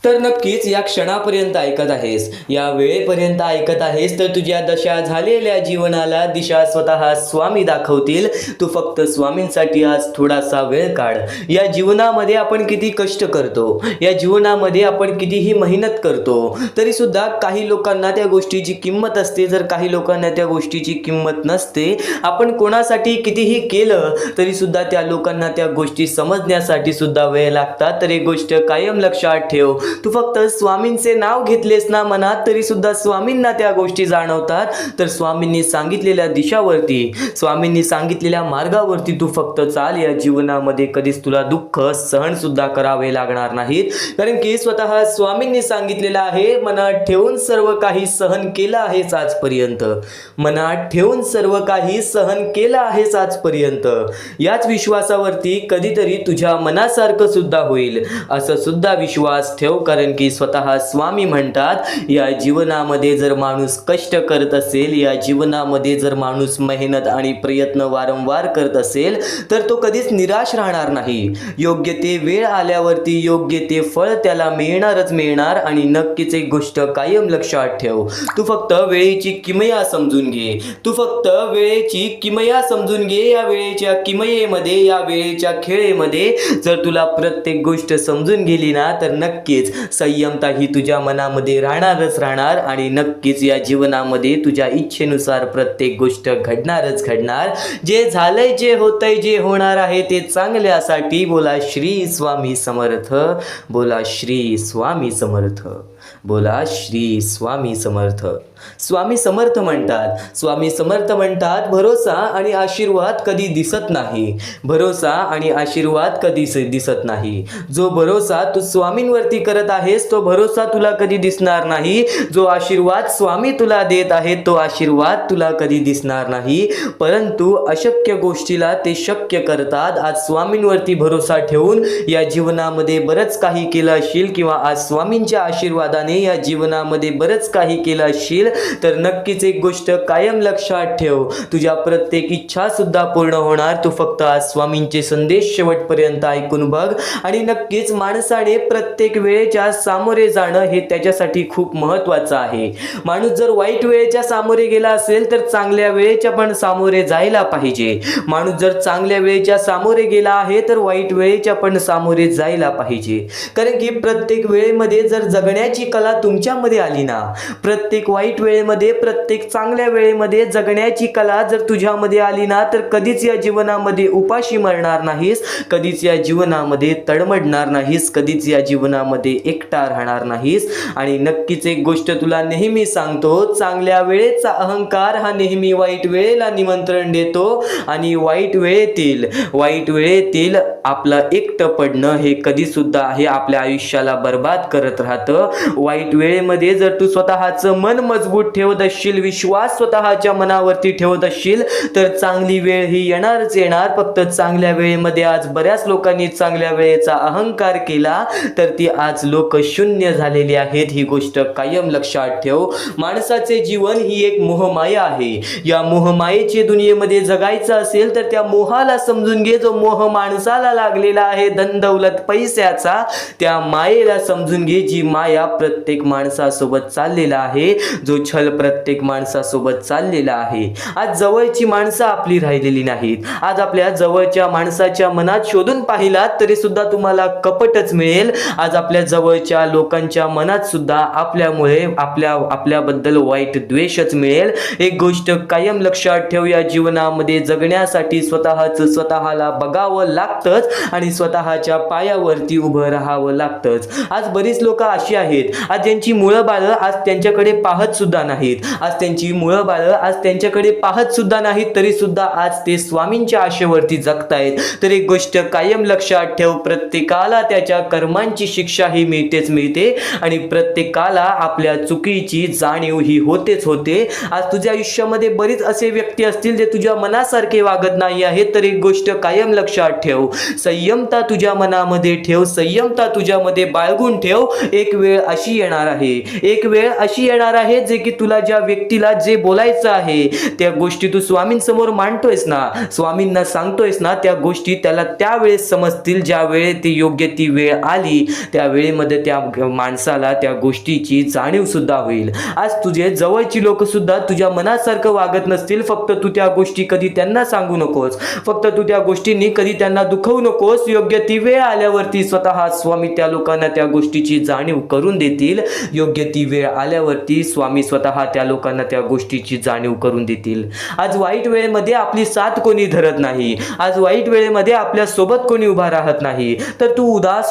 तर नक्कीच या क्षणापर्यंत ऐकत आहेस, या वेळेपर्यंत ऐकत आहेस, तर तुझ्या दशा झालेल्या जीवनाला दिशा स्वतः स्वामी दाखवतील. तू फक्त स्वामींसाठी आज थोडासा वेळ काढ. या जीवनामध्ये आपण किती कष्ट करतो, या जीवनामध्ये आपण कितीही मेहनत करतो, तरी सुद्धा काही लोकांना त्या गोष्टीची किंमत असते, जर काही लोकांना त्या गोष्टीची किंमत नसते. आपण कोणासाठी कितीही केलं तरी सुद्धा त्या लोकांना त्या गोष्टी समजण्यासाठी सुद्धा वेळ लागतात. तर एक गोष्ट कायम लक्षात ठेव, तू फक्त स्वामींचे नाव घेतलेस ना मनात तरी सुद्धा स्वामींना त्या गोष्टी जाणवतात. तर स्वामींनी सांगितलेल्या दिशावरती, स्वामींनी सांगितलेल्या मार्गावरती तू फक्त चाल. या जीवनामध्ये कधीच तुला दुःख सहन सुद्धा करावे लागणार नाहीत. कारण की स्वतः स्वामींनी सांगितलेलं आहे, मनात ठेवून सर्व काही सहन केलं आहेस आजपर्यंत, मनात ठेवून सर्व काही सहन केलं आहेस आजपर्यंत. याच विश्वासावरती कधीतरी तुझ्या मनासारखं सुद्धा होईल असं सुद्धा विश्वास ठेव. कारण की स्वतः स्वामी म्हणतात या जीवनामध्ये जर माणूस कष्ट करत असेल, या जीवनामध्ये जर माणूस मेहनत आणि प्रयत्न वारंवार करत असेल तर तो कधीच निराश राहणार नाही. योग्य ते वेळ आल्यावरती योग्य ते फळ त्याला मिळणारच मिळणार. आणि नक्कीच एक गोष्ट कायम लक्षात ठेव, तू फक्त वेळेची किमया समजून घे. तू फक्त वेळेची किमया समजून घे. या वेळेच्या किमयेमध्ये, या वेळेच्या खेळेमध्ये जर तुला प्रत्येक गोष्ट समजून गेली ना तर नक्कीच संयमता ही तुझ्या मनामध्ये राहणारच राहणार. आणि नक्कीच या जीवनामध्ये तुझ्या इच्छेनुसार प्रत्येक गोष्ट घडणारच घडणार. जे झालंय, जे होतंय, जे होणार आहे ते चांगल्यासाठी. बोला श्री स्वामी समर्थ. बोला श्री स्वामी समर्थ. बोला श्री स्वामी समर्थ. स्वामी समर्थ म्हणतात भरोसा आणि आशीर्वाद कधी दिसत नाही. भरोसा आणि आशीर्वाद कधी दिसत नाही. जो भरोसा तू स्वामींवरती करत आहेस तो भरोसा तुला कधी दिसणार नाही. जो आशीर्वाद स्वामी तुला देत आहेत तो आशीर्वाद तुला कधी दिसणार नाही. परंतु अशक्य गोष्टीला ते शक्य करतात. आज स्वामींवरती भरोसा ठेवून या जीवनामध्ये बरंच काही केलं असशील किंवा आज स्वामींच्या आशीर्वादाने या जीवनामध्ये बरंच काही केलं असशील तर नक्कीच एक गोष्ट कायम लक्षात ठेव, तुझ्या प्रत्येक इच्छा सुद्धा पूर्ण होणार. तू फक्त आज स्वामींचे संदेश शेवटपर्यंत ऐकून बघ. आणि नक्कीच माणसाने प्रत्येक वेळेच्या सामोरे जाणं हे त्याच्यासाठी खूप महत्त्वाचं आहे. माणूस जर वाईट वेळेच्या सामोरे गेला असेल तर चांगल्या वेळेच्या पण सामोरे जायला पाहिजे. माणूस जर चांगल्या वेळेच्या सामोरे गेला आहे तर वाईट वेळेच्या पण सामोरे जायला पाहिजे. कारण की प्रत्येक वेळेमध्ये जर जगण्याची कला तुमच्यामध्ये आली ना, प्रत्येक वाईट वेळेमध्ये, प्रत्येक चांगल्या वेळेमध्ये जगण्याची कला जर तुझ्यामध्ये आली ना तर कधीच या जीवनामध्ये उपाशी मरणार नाहीस, कधीच या जीवनामध्ये तडमडणार नाहीस, कधीच या जीवनामध्ये एकटा राहणार नाहीस. आणि नक्कीच एक गोष्ट तुला नेहमी सांगतो, चांगल्या वेळेचा अहंकार हा नेहमी वाईट वेळेला निमंत्रण देतो. आणि वाईट वेळेतील आपलं एकटं पडणं हे कधी सुद्धा हे आपल्या आयुष्याला बर्बाद करत राहतं. वाईट वेळेमध्ये जर तू स्वतःचं मन मजबूत ठेवत असशील, विश्वास स्वतःच्या मनावरती ठेवत असशील तर चांगली वेळ ही येणारच येणार. फक्त चांगल्या वेळेमध्ये आज बऱ्याच लोकांनी चांगल्या वेळेचा अहंकार केला तर ती आज लोक शून्य झालेली आहेत. ही गोष्ट कायम लक्षात ठेव. माणसाचे जीवन ही एक मोहमाया आहे. या मोहमायेच्या दुनियेमध्ये जगायचं असेल तर त्या मोहाला समजून घे. जो मोह माणसाला लागलेला आहे धन दौलत पैशाचा, त्या मायेला समजून घे जी माया प्रत्येक माणसासोबत चाललेला आहे, जो छल प्रत्येक माणसासोबत चाललेला आहे. आज जवळची माणसं आपली राहिलेली नाहीत. आज आपल्या जवळच्या माणसाच्या मनात शोधून पाहिलात तरी सुद्धा तुम्हाला कपटच मिळेल. आज आपल्या जवळच्या लोकांच्या मनात सुद्धा आपल्यामुळे आपल्याबद्दल वाईट द्वेषच मिळेल. एक गोष्ट कायम लक्षात ठेव, या जीवनामध्ये जगण्यासाठी स्वतःला बघावं लागतंच आणि स्वतःच्या पायावरती उभं राहावं लागतंच. आज बरीच लोक अशी आहेत आज ज्यांची मुळं बाळं आज त्यांच्याकडे पाहत सुद्धा नाहीत. आज त्यांची मुळं बाळं आज त्यांच्याकडे पाहत सुद्धा नाहीत तरी सुद्धा आज ते स्वामींच्या आशेवरती जगतायत. तर एक गोष्ट कायम लक्षात ठेव, प्रत्येकाला त्याच्या कर्मांची शिक्षा ही मिळते आणि प्रत्येकाला आपल्या चुकीची जाणीव ही होतेच होते. आज तुझ्या आयुष्यामध्ये बरीच असे व्यक्ती असतील जे तुझ्या मनासारखे वागत नाही आहेत. तर एक गोष्ट कायम लक्षात ठेव, संयमता तुझ्या मनामध्ये ठेव, संयमता तुझ्यामध्ये बाळगून ठेव. एक वेळ अशी येणार आहे जे की तुला ज्या व्यक्तीला जे बोलायचं आहे त्या गोष्टी तू स्वामींसमोर मांडतोयस ना, स्वामींना सांगतोयस ना, त्या गोष्टी त्याला त्यावेळेस समजतील ज्या वेळेस ती योग्य ती वेळ आली. त्या वेळेमध्ये त्या माणसाला त्या गोष्टीची जाणीव सुद्धा होईल. आज तुझे जवळची लोक सुद्धा तुझ्या मनासारखं वागत नसतील. फक्त तू त्या गोष्टी कधी त्यांना सांगू नकोस, फक्त तू त्या गोष्टींनी कधी त्यांना दुखवू नकोस. योग्य ती वेळ आल्यावरती स्वतः स्वामी त्या लोकांना त्या गोष्टीची जाणीव करून देतील. योग्य ती वेळ आल्यावरती स्वामी स्वतः त्या लोकांना त्या गोष्टीची जाणीव करून देतील. आज वाईट वेळेमध्ये आपली साथ कोणी धरत नाही, आज वाईट वेळेमध्ये आपल्या सोबत कोणी उभा राहत नाही. तर तू उदास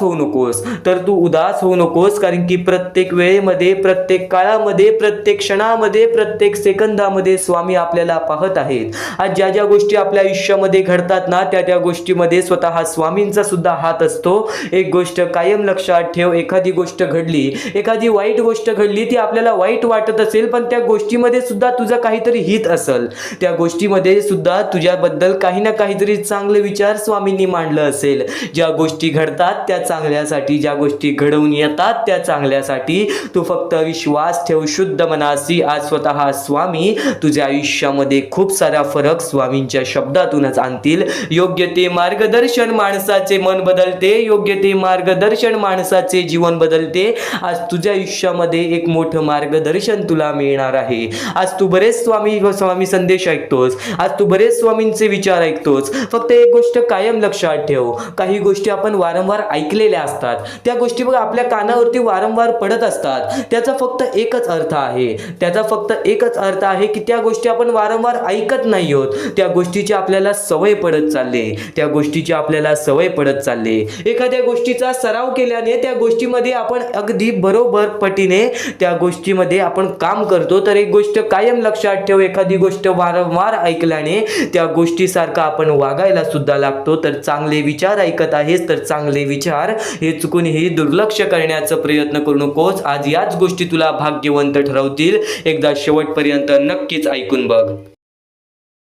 होऊ नकोस, कारण की प्रत्येक वेळेमध्ये, प्रत्येक काळामध्ये, प्रत्येक क्षणामध्ये, प्रत्येक सेकंदामध्ये स्वामी आपल्याला पाहत आहेत. आज ज्या ज्या गोष्टी आपल्या आयुष्यामध्ये घडतात ना त्या गोष्टीमध्ये स्वतः स्वामींचा सुद्धा हात असतो. एक गोष्ट कायम लक्षात ठेव, एखादी गोष्ट घडली, एखादी वाईट गोष्ट घडली ती आपल्याला वाईट वाटत असेल, पण त्या गोष्टीमध्ये सुद्धा तुझं काहीतरी हित असेल, त्या गोष्टीमध्ये सुद्धा तुझ्याबद्दल काही ना काहीतरी चांगले विचार स्वामींनी मांडलं असेल. ज्या गोष्टी घडतात त्या चांगल्यासाठी, ज्या गोष्टी घडवून येतात त्या चांगल्यासाठी. तू फक्त विश्वास ठेव शुद्ध मनासी. आज स्वतः स्वामी तुझ्या आयुष्यामध्ये खूप सारा फरक स्वामींच्या शब्दातूनच आणतील. योग्य ते मार्गदर्शन माणसाचे मन बदलते, योग्य ते मार्गदर्शन माणसाचे जीवन बदलते. आज तुझ्या आयुष्यामध्ये एक मोठं मार्गदर्शन तुला मिळणार आहे. आज तू बरेच स्वामी संदेश ऐकतोस, आज तू बरेच स्वामींचे विचार ऐकतोस. फक्त एक गोष्ट कायम लक्षात ठेव, काही गोष्टी आपण वारंवार ऐकलेल्या असतात, त्या गोष्टी बघ आपल्या कानावरती वारंवार पडत असतात. त्याचा फक्त एकच अर्थ आहे, त्याचा फक्त एकच अर्थ आहे की त्या गोष्टी आपण वारंवार ऐकत नाही आहोत. त्या गोष्टीची आपल्याला सवय पडत चालली, त्या गोष्टीची आपल्याला सवय पडत चालली. एखाद्या गोष्टीचा सराव केल्याने त्या गोष्टीमध्ये आपण अगदी बरोबर पटीने त्या गोष्टीमध्ये आपण काम करतो. तर एक गोष्ट कायम लक्षात ठेव, एखादी गोष्ट वारंवार ऐकल्याने त्या गोष्टीसारखा आपण वागायला सुद्धा लागतो. तर चांगले विचार ऐकत आहेस तर चांगले विचार हे चुकूनही दुर्लक्ष करण्याचा प्रयत्न करू नकोस. आज याच गोष्टी तुला भाग्यवंत ठरवतील. एकदा शेवटपर्यंत नक्कीच ऐकून बघ.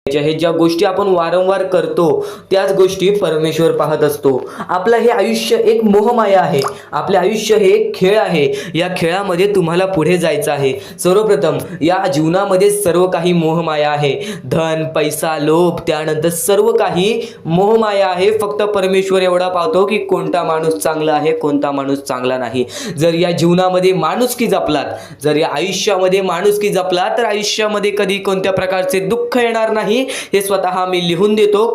हे ज्या गोष्टी आपण वारंवार करतो त्याच गोष्टी परमेश्वर पाहत असतो. आपलं हे आयुष्य एक मोहमाया आहे, आपले आयुष्य हे खेळ आहे. या खेळामध्ये तुम्हाला पुढे जायचं आहे. सर्वप्रथम या जीवनामध्ये सर्व काही मोहमाया आहे. धन, पैसा, लोभ, त्यानंतर सर्व काही मोहमाया आहे. फक्त परमेश्वर एवढा पाहतो की कोणता माणूस चांगला आहे, कोणता माणूस चांगला नाही. जर या जीवनामध्ये माणुसकी जपलात, जर या आयुष्यामध्ये माणुसकी जपलात तर आयुष्यामध्ये कधी कोणत्या प्रकारचे दुःख येणार नाही. हे स्वतः मी लिहून देतो.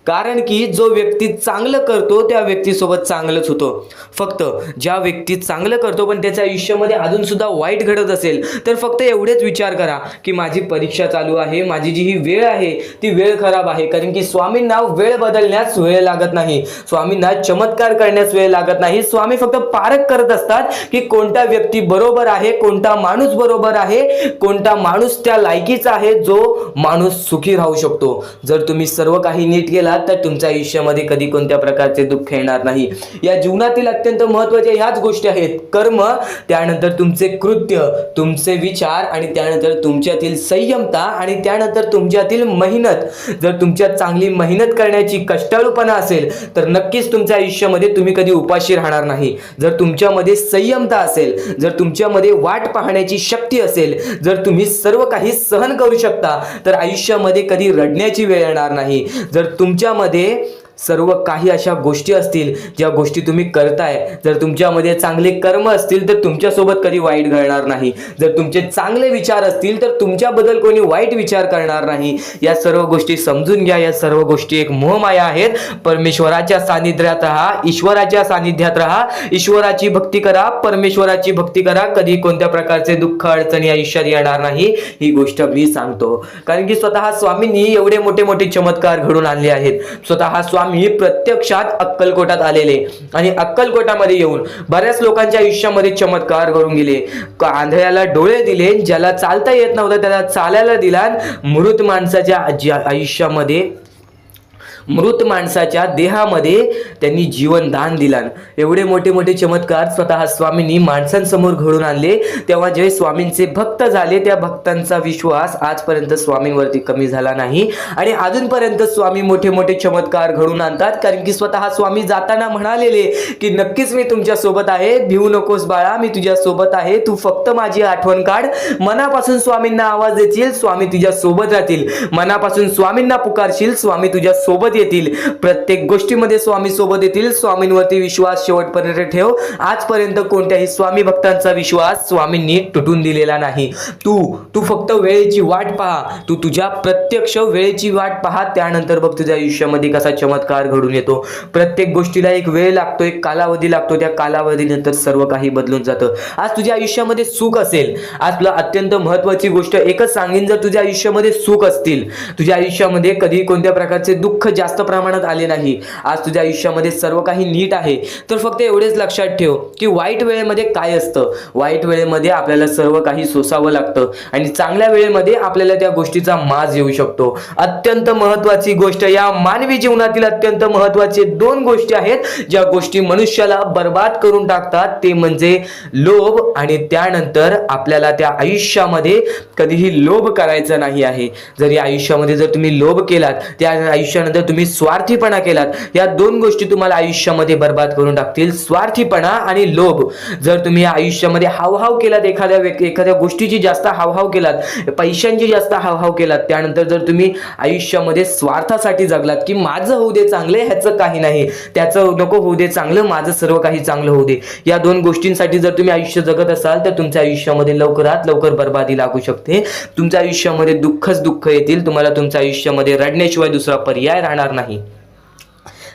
कारण की जो व्यक्ती चांगलं करतो त्या व्यक्तीसोबत चांगलंच होतं. फक्त ज्या व्यक्ती चांगलं करतो पण त्याच्या आयुष्यामध्ये अजून सुद्धा वाईट घडत असेल तर फक्त एवढेच विचार करा की माझी परीक्षा चालू आहे, माझी जी ही वेळ आहे ती वेळ खराब आहे. कारण की स्वामींना वेळ बदलण्यास वेळ लागत नाही, स्वामींना चमत्कार करण्यास वेळ लागत नाही. स्वामी फक्त पारख करत असतात की कोणता व्यक्ती बरोबर आहे, कोणता माणूस बरोबर आहे, कोणता माणूस त्या लायकीचा आहे जो माणूस सुखी राहू शकतो. जर तुम्ही सर्व काही नीट केला तर तुमच्या आयुष्यामध्ये कधी कोणत्या प्रकारचे दुःख येणार नाही. या जीवनातील अत्यंत महत्त्वाच्या ह्याच गोष्टी आहेत: कर्म, त्यानंतर तुमचे कृत्य, तुमचे विचार आणि त्यानंतर तुमच्यातील संयमता आणि त्यानंतर तुमच्यातील मेहनत. जर तुमच्यात चांगली मेहनत करण्याची कष्टाळूपणा असेल तर नक्कीच तुमच्या आयुष्यामध्ये तुम्ही कधी उपाशी राहणार नाही. जर तुमच्यामध्ये संयमता असेल, जर तुमच्यामध्ये वाट पाहण्याची शक्ती असेल, जर तुम्ही सर्व काही सहन करू शकता तर आयुष्यामध्ये कधी रडण्याची वेळ येणार नाही. जर तुमच्यामध्ये सर्व काही अशा गोष्टी असतील ज्या गोष्टी तुम्ही करताय, जर तुमच्यामध्ये चांगले कर्म असतील तर तुमच्यासोबत कधी वाईट घडणार नाही. जर तुमचे चांगले विचार असतील तर तुमच्याबद्दल कोणी वाईट विचार करणार नाही. या सर्व गोष्टी समजून घ्या. या सर्व गोष्टी एक मोहमाया आहेत. परमेश्वराच्या सानिध्यात राहा, ईश्वराच्या सानिध्यात राहा, ईश्वराची भक्ती करा, परमेश्वराची भक्ती करा. कधी कोणत्या प्रकारचे दुःख अडचणी आयुष्यात येणार नाही. ही गोष्ट मी सांगतो कारण की स्वतः स्वामींनी एवढे मोठे मोठे चमत्कार घडून आणले आहेत. स्वतः स्वामी प्रत्यक्षात अक्कलकोटात आलेले आणि अक्कलकोटामध्ये येऊन बऱ्याच लोकांच्या आयुष्यामध्ये चमत्कार घडून गेले. आंधळ्याला डोळे दिले, ज्याला चालता येत नव्हतं त्याला चालायला दिला, मृत माणसाच्या आयुष्यामध्ये, मृत माणसाच्या देहामध्ये त्यांनी जीवनदान दिलं. एवढे मोठे मोठे चमत्कार स्वतः स्वामींनी माणसांसमोर घडून आणले. तेव्हा जे स्वामींचे भक्त झाले त्या भक्तांचा विश्वास आजपर्यंत स्वामींवरती कमी झाला नाही आणि अजूनपर्यंत स्वामी मोठे मोठे चमत्कार घडून आणतात. कारण की स्वतः स्वामी जाताना म्हणालेले की नक्कीच मी तुमच्या सोबत आहे, भिवू नकोस बाळा, मी तुझ्या सोबत आहे, तू फक्त माझी आठवण काढ. मनापासून स्वामींना आवाज देशील, स्वामी तुझ्या सोबत राहतील. मनापासून स्वामींना पुकारशील, स्वामी तुझ्या सोबत येतील. प्रत्येक गोष्टीमध्ये स्वामी सोबत येतील. स्वामींवरती विश्वास शेवटपर्यंत ठेव. आजपर्यंत कोणत्याही स्वामी भक्तांचा विश्वास स्वामींनी तुटून दिलेला नाही. तू फक्त वेळेची वाट पहा, तू तुझ्या प्रत्यक्ष वेळेची वाट पहा, त्यानंतर बघ तुझ्या आयुष्यामध्ये कसा चमत्कार घडून येतो. प्रत्येक गोष्टीला एक वेळ लागतो, एक कालावधी लागतो. त्या कालावधीनंतर सर्व काही बदलून जातं. आज तुझ्या आयुष्यामध्ये सुख असेल, आज तुला अत्यंत महत्त्वाची गोष्ट एकच सांगेन, जर तुझ्या आयुष्यामध्ये सुख असतील, तुझ्या आयुष्यामध्ये कधी कोणत्या प्रकारचे दुःख जास्त प्रमाणात आले नाही, आज तुझ्या आयुष्यामध्ये सर्व काही नीट आहे, तर फक्त एवढेच लक्षात ठेव की वाईट वेळेमध्ये काय असतं. वाईट वेळेमध्ये आपल्याला सर्व काही सोसावं लागतं आणि चांगल्या वेळेमध्ये आपल्याला त्या गोष्टीचा माज येऊ शकतो. अत्यंत महत्त्वाची गोष्ट, या मानवी जीवनातील अत्यंत महत्त्वाचे 2 गोष्टी आहेत ज्या गोष्टी मनुष्याला बर्बाद करून टाकतात, ते म्हणजे लोभ आणि त्यानंतर आपल्याला त्या आयुष्यामध्ये कधीही लोभ करायचा नाही आहे. जर आयुष्यामध्ये जर तुम्ही लोभ केलात, त्या आयुष्यानंतर तुम्ही स्वार्थीपणा केलात, या 2 गोष्टी तुम्हाला आयुष्यामध्ये बर्बाद करून टाकतील. स्वार्थीपणा आणि लोभ. जर तुम्ही आयुष्यामध्ये हावभाव केलात, एखाद्या गोष्टीची जास्त हावभाव केलात, पैशांची जास्त हावभाव केलात, त्यानंतर जर तुम्ही आयुष्यामध्ये स्वार्थासाठी जगलात की माझं होऊ दे चांगले, ह्याचं काही नाही, त्याचं नको होऊ दे चांगलं, माझं सर्व काही चांगलं होऊ दे, या 2 गोष्टींसाठी जर तुम्ही आयुष्य जगत असाल तर तुमच्या आयुष्यामध्ये लवकरात लवकर बर्बादी लागू शकते. तुमच्या आयुष्यामध्ये दुःखच दुःख येतील. तुम्हाला तुमच्या आयुष्यामध्ये रडण्याशिवाय दुसरा पर्याय राहणार नाही.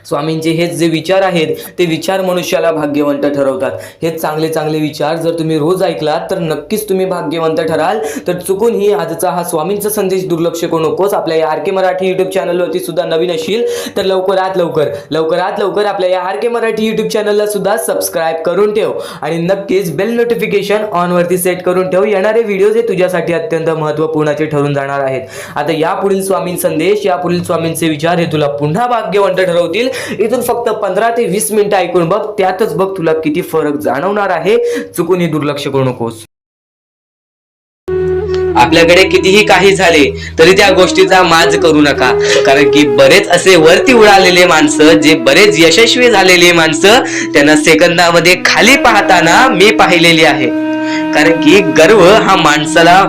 स्वामींचे हेच जे विचार आहेत ते विचार मनुष्याला भाग्यवंत ठरवतात. हे चांगले चांगले विचार जर तुम्ही रोज ऐकलात तर नक्कीच तुम्ही भाग्यवंत ठराल. तर चुकूनही आजचा हा स्वामींचा संदेश दुर्लक्ष करू नकोस. आपल्या या आर के मराठी यूट्यूब चॅनलवरती सुद्धा नवीन असशील तर लवकरात लवकर आपल्या या आर के मराठी यूट्यूब चॅनलला सुद्धा सबस्क्राईब करून ठेव आणि नक्कीच बेल नोटिफिकेशन ऑन वरती सेट करून ठेव. येणारे व्हिडिओज हे तुझ्यासाठी अत्यंत महत्त्वपूर्णाचे ठरून जाणार आहेत. आता यापुढील स्वामीं संदेश, यापुढील स्वामींचे विचार हे तुला पुन्हा भाग्यवंत ठरवतील. इथून फक्त 15 ते 20 मिनिटं ऐकून बघ, त्यातच बघ तुला किती फरक जाणवणार आहे. चुकूनही दुर्लक्ष करू नकोस. आपल्याकडे कितीही काही झाले तरी त्या गोष्टीचा माज करू नका, कारण की बरेच असे वरती उडालेले माणसं, जे बरेच यशस्वी झालेले माणसं, त्यांना सेकंदामध्ये खाली पाहताना मी पाहिलेली आहे. कारण की गर्व हा माणसाला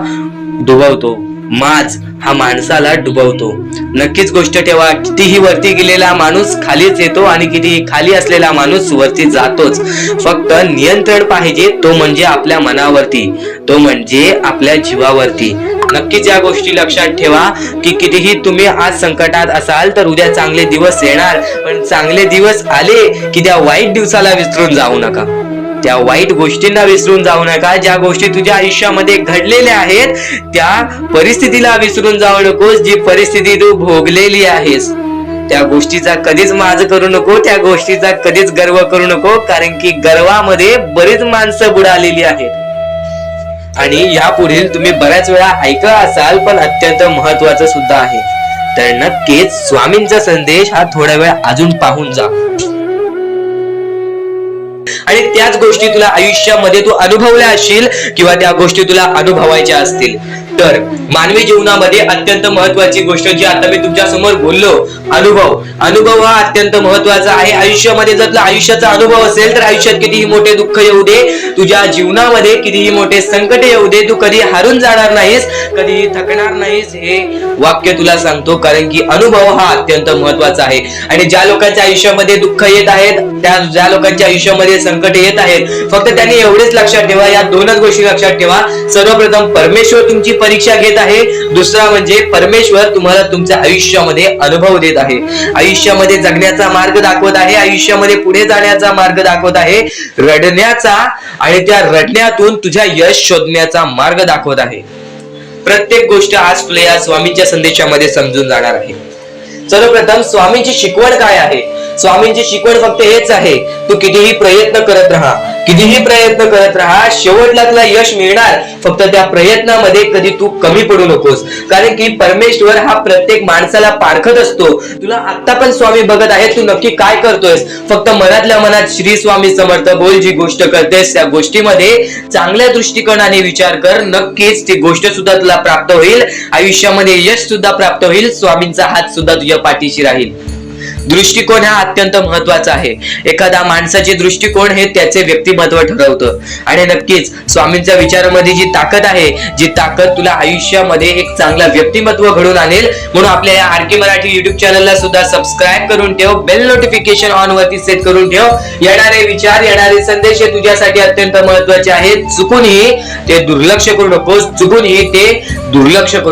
डुबवतो, माज हा माणसाला डुबवतो. नक्कीच गोष्ट ठेवा, कितीही वरती गेलेला माणूस खालीच येतो आणि कितीही खाली असलेला माणूस वरती जातोच. फक्त नियंत्रण पाहिजे, तो म्हणजे आपल्या मनावरती, तो म्हणजे आपल्या जीवावरती. नक्कीच या गोष्टी लक्षात ठेवा की कितीही तुम्ही आज संकटात असाल तर उद्या चांगले दिवस येणार, पण चांगले दिवस आले की त्या वाईट दिवसाला विसरून जाऊ नका, त्या वाईट गोष्टींना विसरून जाऊ नका. ज्या गोष्टी तुझ्या आयुष्यामध्ये घडलेल्या आहेत त्या परिस्थितीला विसरून जाऊ नकोस. जी परिस्थिती तू भोगलेली आहेस त्या गोष्टीचा कधीच माज करू नको, त्या गोष्टीचा कधीच गर्व करू नको, कारण की गर्वामध्ये बरीच माणसं बुडालेली आहेत. आणि यापुढील तुम्ही बऱ्याच वेळा ऐकलं असाल, पण अत्यंत महत्वाचं सुद्धा आहे. तर नक्कीच स्वामींचा संदेश हा थोडा वेळ अजून पाहून जा आणि त्याच गोष्टी तुला आयुष्यामध्ये तू अनुभवल्या असशील किंवा त्या गोष्टी तुला अनुभवायच्या असतील. तर मानवी जीवनामध्ये अत्यंत महत्वाची गोष्ट जी आता मी तुमच्या समोर बोललो, अनुभव हा अत्यंत महत्वाचा आहे. आयुष्यामध्ये जर तुला आयुष्याचा अनुभव असेल तर आयुष्यात कितीही मोठे दुःख येऊ दे, तुझ्या जीवनामध्ये कितीही मोठे संकट येऊ दे, तू कधी हारून जाणार नाहीस, कधीही थकणार नाहीस, हे वाक्य तुला सांगतो. कारण की अनुभव हा अत्यंत महत्वाचा आहे. आणि ज्या लोकांच्या आयुष्यामध्ये दुःख येत आहेत, ज्या लोकांच्या आयुष्यामध्ये संकट येत आहेत, फक्त त्यांनी एवढेच लक्षात ठेवा, या 2च गोष्टी लक्षात ठेवा. सर्वप्रथम परमेश्वर तुमची परीक्षा घेत आहे, दुसरा म्हणजे परमेश्वर तुम्हाला तुमच्या आयुष्यामध्ये अनुभव देत आहे, आयुष्यामध्ये जगण्याचा मार्ग दाखवत आहे, आयुष्यामध्ये पुढे जाण्याचा मार्ग दाखवत आहे, रडण्याचा आणि त्या रडण्यातून तुझ्या यश शोधण्याचा मार्ग दाखवत आहे. प्रत्येक गोष्ट आज तुला या स्वामींच्या संदेशामध्ये समजून जाणार आहे. सर्वप्रथम स्वामींची शिकवण काय आहे? स्वामींची शिकवण फक्त हेच आहे, तू कितीही प्रयत्न करत राहा, शेवटला तुला यश मिळणार. फक्त त्या प्रयत्नामध्ये कधी तू कमी पडू नकोस, कारण की परमेश्वर हा प्रत्येक माणसाला पारखत असतो. तुला आता पण स्वामी बघत आहे, तू नक्की काय करतोयस. फक्त मनातल्या मनात श्री स्वामी समर्थ बोल, जी गोष्ट करतेस त्या गोष्टीमध्ये चांगल्या दृष्टिकोनाने विचार कर, नक्कीच ती गोष्ट सुद्धा तुला प्राप्त होईल, आयुष्यामध्ये यश सुद्धा प्राप्त होईल, स्वामींचा हात सुद्धा तुझ्या पाठीशी राहील. दृष्टिकोन हा अत्यंत महत्वाचा आहे. एखादा माणसाचे दृष्टिकोन हे त्याचे व्यक्तिमत्व ठरवतं. आणि नक्कीच स्वामींच्या विचारामध्ये जी ताकद आहे, जी ताकद तुला आयुष्यामध्ये एक चांगला व्यक्तिमत्व घडून आणेल. म्हणून आपल्या या आर के मराठी युट्यूब चॅनलला सुद्धा सबस्क्राईब करून ठेव, बेल नोटिफिकेशन ऑन वरती सेट करून ठेव. येणारे विचार, येणारे संदेश हे तुझ्यासाठी अत्यंत महत्वाचे आहेत. चुकूनही ते दुर्लक्ष करू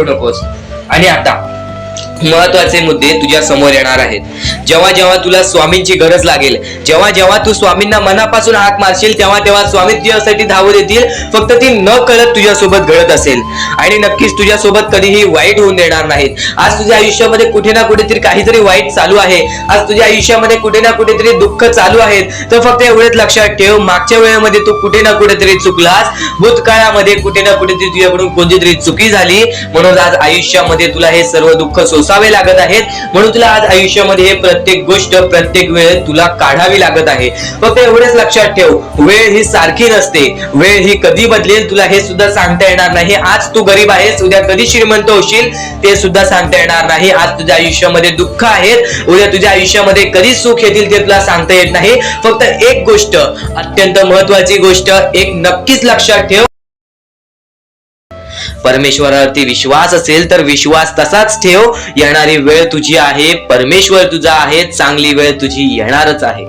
नकोस. आणि आता महत्वाचे मुद्दे तुझ्या समोर येणार आहेत. जेव्हा जेव्हा तुला स्वामींची गरज लागेल, जेव्हा जेव्हा तू स्वामींना मनापासून हाक मारशील, तेव्हा तेव्हा स्वामी तुझ्यासाठी धावत येतील. फक्त ती न कळत तुझ्यासोबत घडत असेल आणि नक्कीच तुझ्यासोबत कधीही वाईट होऊन देणार नाहीत. आज तुझ्या आयुष्यामध्ये कुठे ना कुठेतरी काहीतरी वाईट चालू आहे, आज तुझ्या आयुष्यामध्ये कुठे ना कुठेतरी दुःख चालू आहेत, तर फक्त एवढंच लक्षात ठेव, मागच्या वेळेमध्ये तू कुठे ना कुठेतरी चुकलास, भूतकाळामध्ये कुठे ना कुठेतरी तुझ्याकडून कोणतीतरी चुकी झाली, म्हणून आज आयुष्यामध्ये तुला हे सर्व दुःख सोसावे लागत आहेत. म्हणून तुला आज आयुष्यामध्ये हे प्रत्येक गोष्ट प्रत्येक वेळ तुला काढावी लागत आहे. फक्त एवढेच लक्षात ठेव, वेळ ही सारखी नसते, वेळ ही कधी बदलेल तुला हे सुद्धा सांगता येणार नाही. आज तू गरीब आहेस, उद्या कधी श्रीमंत होशील ते सुद्धा सांगता येणार नाही. आज तुझ्या आयुष्यामध्ये दुःख आहेत, उद्या तुझ्या आयुष्यामध्ये कधी सुख येतील ते तुला सांगता येत नाही. फक्त एक गोष्ट, अत्यंत महत्वाची गोष्ट एक नक्कीच लक्षात ठेव, परमेश्वरावरती विश्वास असेल तर विश्वास तसाच ठेव. येणारी वेळ तुझी आहे, परमेश्वर तुझा आहे, चांगली वेळ तुझी येणारच आहे.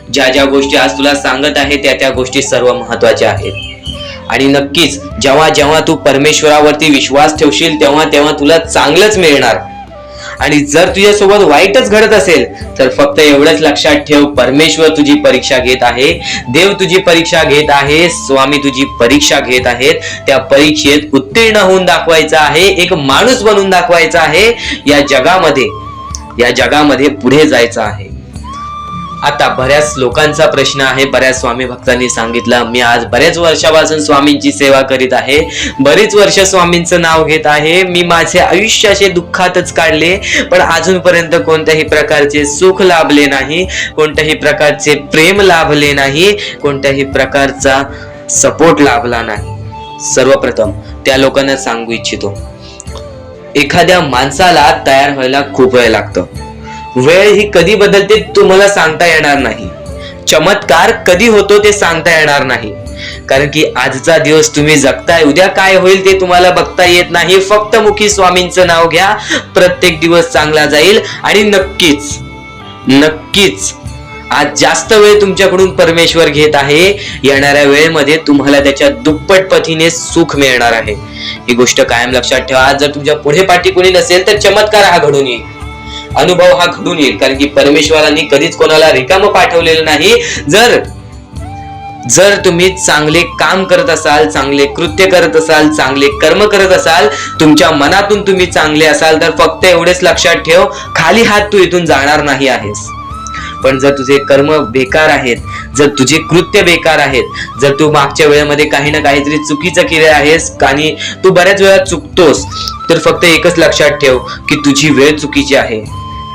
ज्या ज्या गोष्टी आज तुला सांगत आहे त्या गोष्टी सर्व महत्वाच्या आहेत आणि नक्कीच जेव्हा जेव्हा तू परमेश्वरावरती विश्वास ठेवशील तेव्हा तेव्हा तुला चांगलंच मिळणार. आणि जर तुझ्यासोबत वाईटच घडत असेल तर फक्त एवढंच लक्षात ठेव, परमेश्वर तुझी परीक्षा घेत आहे, देव तुझी परीक्षा घेत आहे, स्वामी तुझी परीक्षा घेत आहेत. त्या परीक्षेत उत्तीर्ण होऊन दाखवायचं आहे, एक माणूस बनून दाखवायचा आहे. या जगामध्ये पुढे जायचं आहे. आता बऱ्याच लोकांचा प्रश्न आहे, बऱ्याच स्वामी भक्तांनी सांगितलं, मी आज बऱ्याच वर्षापासून स्वामींची सेवा करीत आहे, बरीच वर्ष स्वामींचं नाव घेत आहे, मी माझे आयुष्य असे दुःखातच काढले, पण अजूनपर्यंत कोणत्याही प्रकारचे सुख लाभले नाही, कोणत्याही प्रकारचे प्रेम लाभले नाही, कोणत्याही प्रकारचा सपोर्ट लाभला नाही. सर्वप्रथम त्या लोकांना सांगू इच्छितो, एखाद्या माणसाला तयार व्हायला खूप वेळ लागतो. वेळ ही कधी बदलते तुम्हाला सांगता येणार नाही, चमत्कार कधी होतो ते सांगता येणार नाही, कारण की आजचा दिवस तुम्ही जगताय, उद्या काय होईल ते तुम्हाला बघता येत नाही. फक्त मुखी स्वामींचं नाव घ्या, प्रत्येक दिवस चांगला जाईल आणि नक्कीच आज जास्त वेळ तुमच्याकडून परमेश्वर घेत आहे. येणाऱ्या वेळेमध्ये तुम्हाला त्याच्या दुप्पट पटीने सुख मिळणार आहे. ही गोष्ट कायम लक्षात ठेवा. आज जर तुमच्या पुढे पाठी कोणी नसेल तर चमत्कार हा घडून येईल, अनुभव हा घडून येईल, कारण की परमेश्वरांनी कधीच कोणाला रिकामं पाठवलेलं नाही. जर तुम्ही चांगले काम करत असाल, चांगले कृत्य करत असाल, चांगले कर्म करत असाल, तुमच्या मनातून तुम्ही चांगले असाल तर फक्त एवढेच लक्षात ठेव, खाली हात तू इथून जाणार नाही आहेस. पण जर तुझे कर्म बेकार आहेत, जर तुझे कृत्य बेकार आहेत, जर तू मागच्या वेळेमध्ये काही ना काहीतरी चुकीचं केले आहेस आणि तू बऱ्याच वेळा चुकतोस, तर फक्त एकच लक्षात ठेव की तुझी वेळ चुकीची आहे,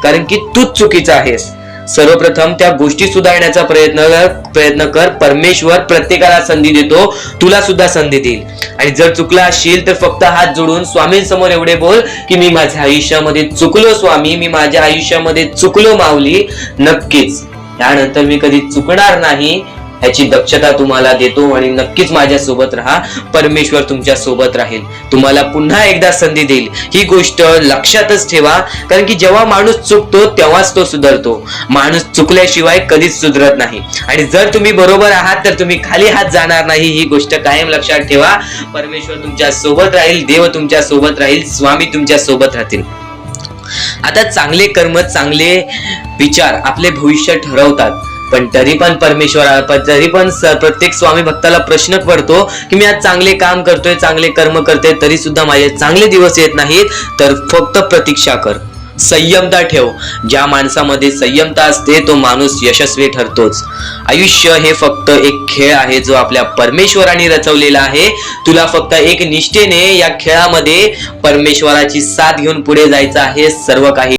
कारण की तूच चुकीचा आहेस. सर्वप्रथम त्या गोष्टी सुधारण्याचा प्रयत्न कर. परमेश्वर प्रत्येकाला संधी देतो, तुला सुद्धा संधी देईल. आणि जर चुकला असशील तर फक्त हात जोडून स्वामींसमोर एवढे बोल की मी माझ्या आयुष्यामध्ये चुकलो स्वामी, मी माझ्या आयुष्यामध्ये चुकलो माऊली. नक्कीच यानंतर मी कधी चुकणार नाही याची दक्षता तुम्हाला देतो आणि नक्कीच माझ्या सोबत राहा. परमेश्वर तुमच्या सोबत राहील, तुम्हाला पुन्हा एकदा संधी देईल. ही गोष्ट लक्षातच ठेवा, कारण की जेव्हा माणूस चुकतो तेव्हाच तो सुधारतो. माणूस चुकल्याशिवाय कधीच सुधरत नाही. आणि जर तुम्ही बरोबर आहात तर तुम्ही खाली हात जाणार नाही. ही गोष्ट कायम लक्षात ठेवा. परमेश्वर तुमच्या सोबत राहील, देव तुमच्या सोबत राहील, स्वामी तुमच्या सोबत राहतील. आता चांगले कर्म, चांगले विचार आपले भविष्य ठरवतात. पण तरी पण प्रत्येक स्वामी भक्ताला प्रश्न पडतो की मी आज चांगले काम करतोय, चांगले कर्म करतोय, तरी सुद्धा माझे चांगले दिवस येत नाहीत. तर फक्त प्रतीक्षा कर, संयमता ठेव. ज्या माणसामध्ये संयमता असते तो माणूस यशस्वी ठरतोच. आयुष्य हे फक्त एक खेळ आहे जो आपल्या परमेश्वराने रचवलेला आहे. तुला फक्त एक निष्ठेने या खेळामध्ये परमेश्वराची साथ घेऊन पुढे जायचं आहे. सर्व काही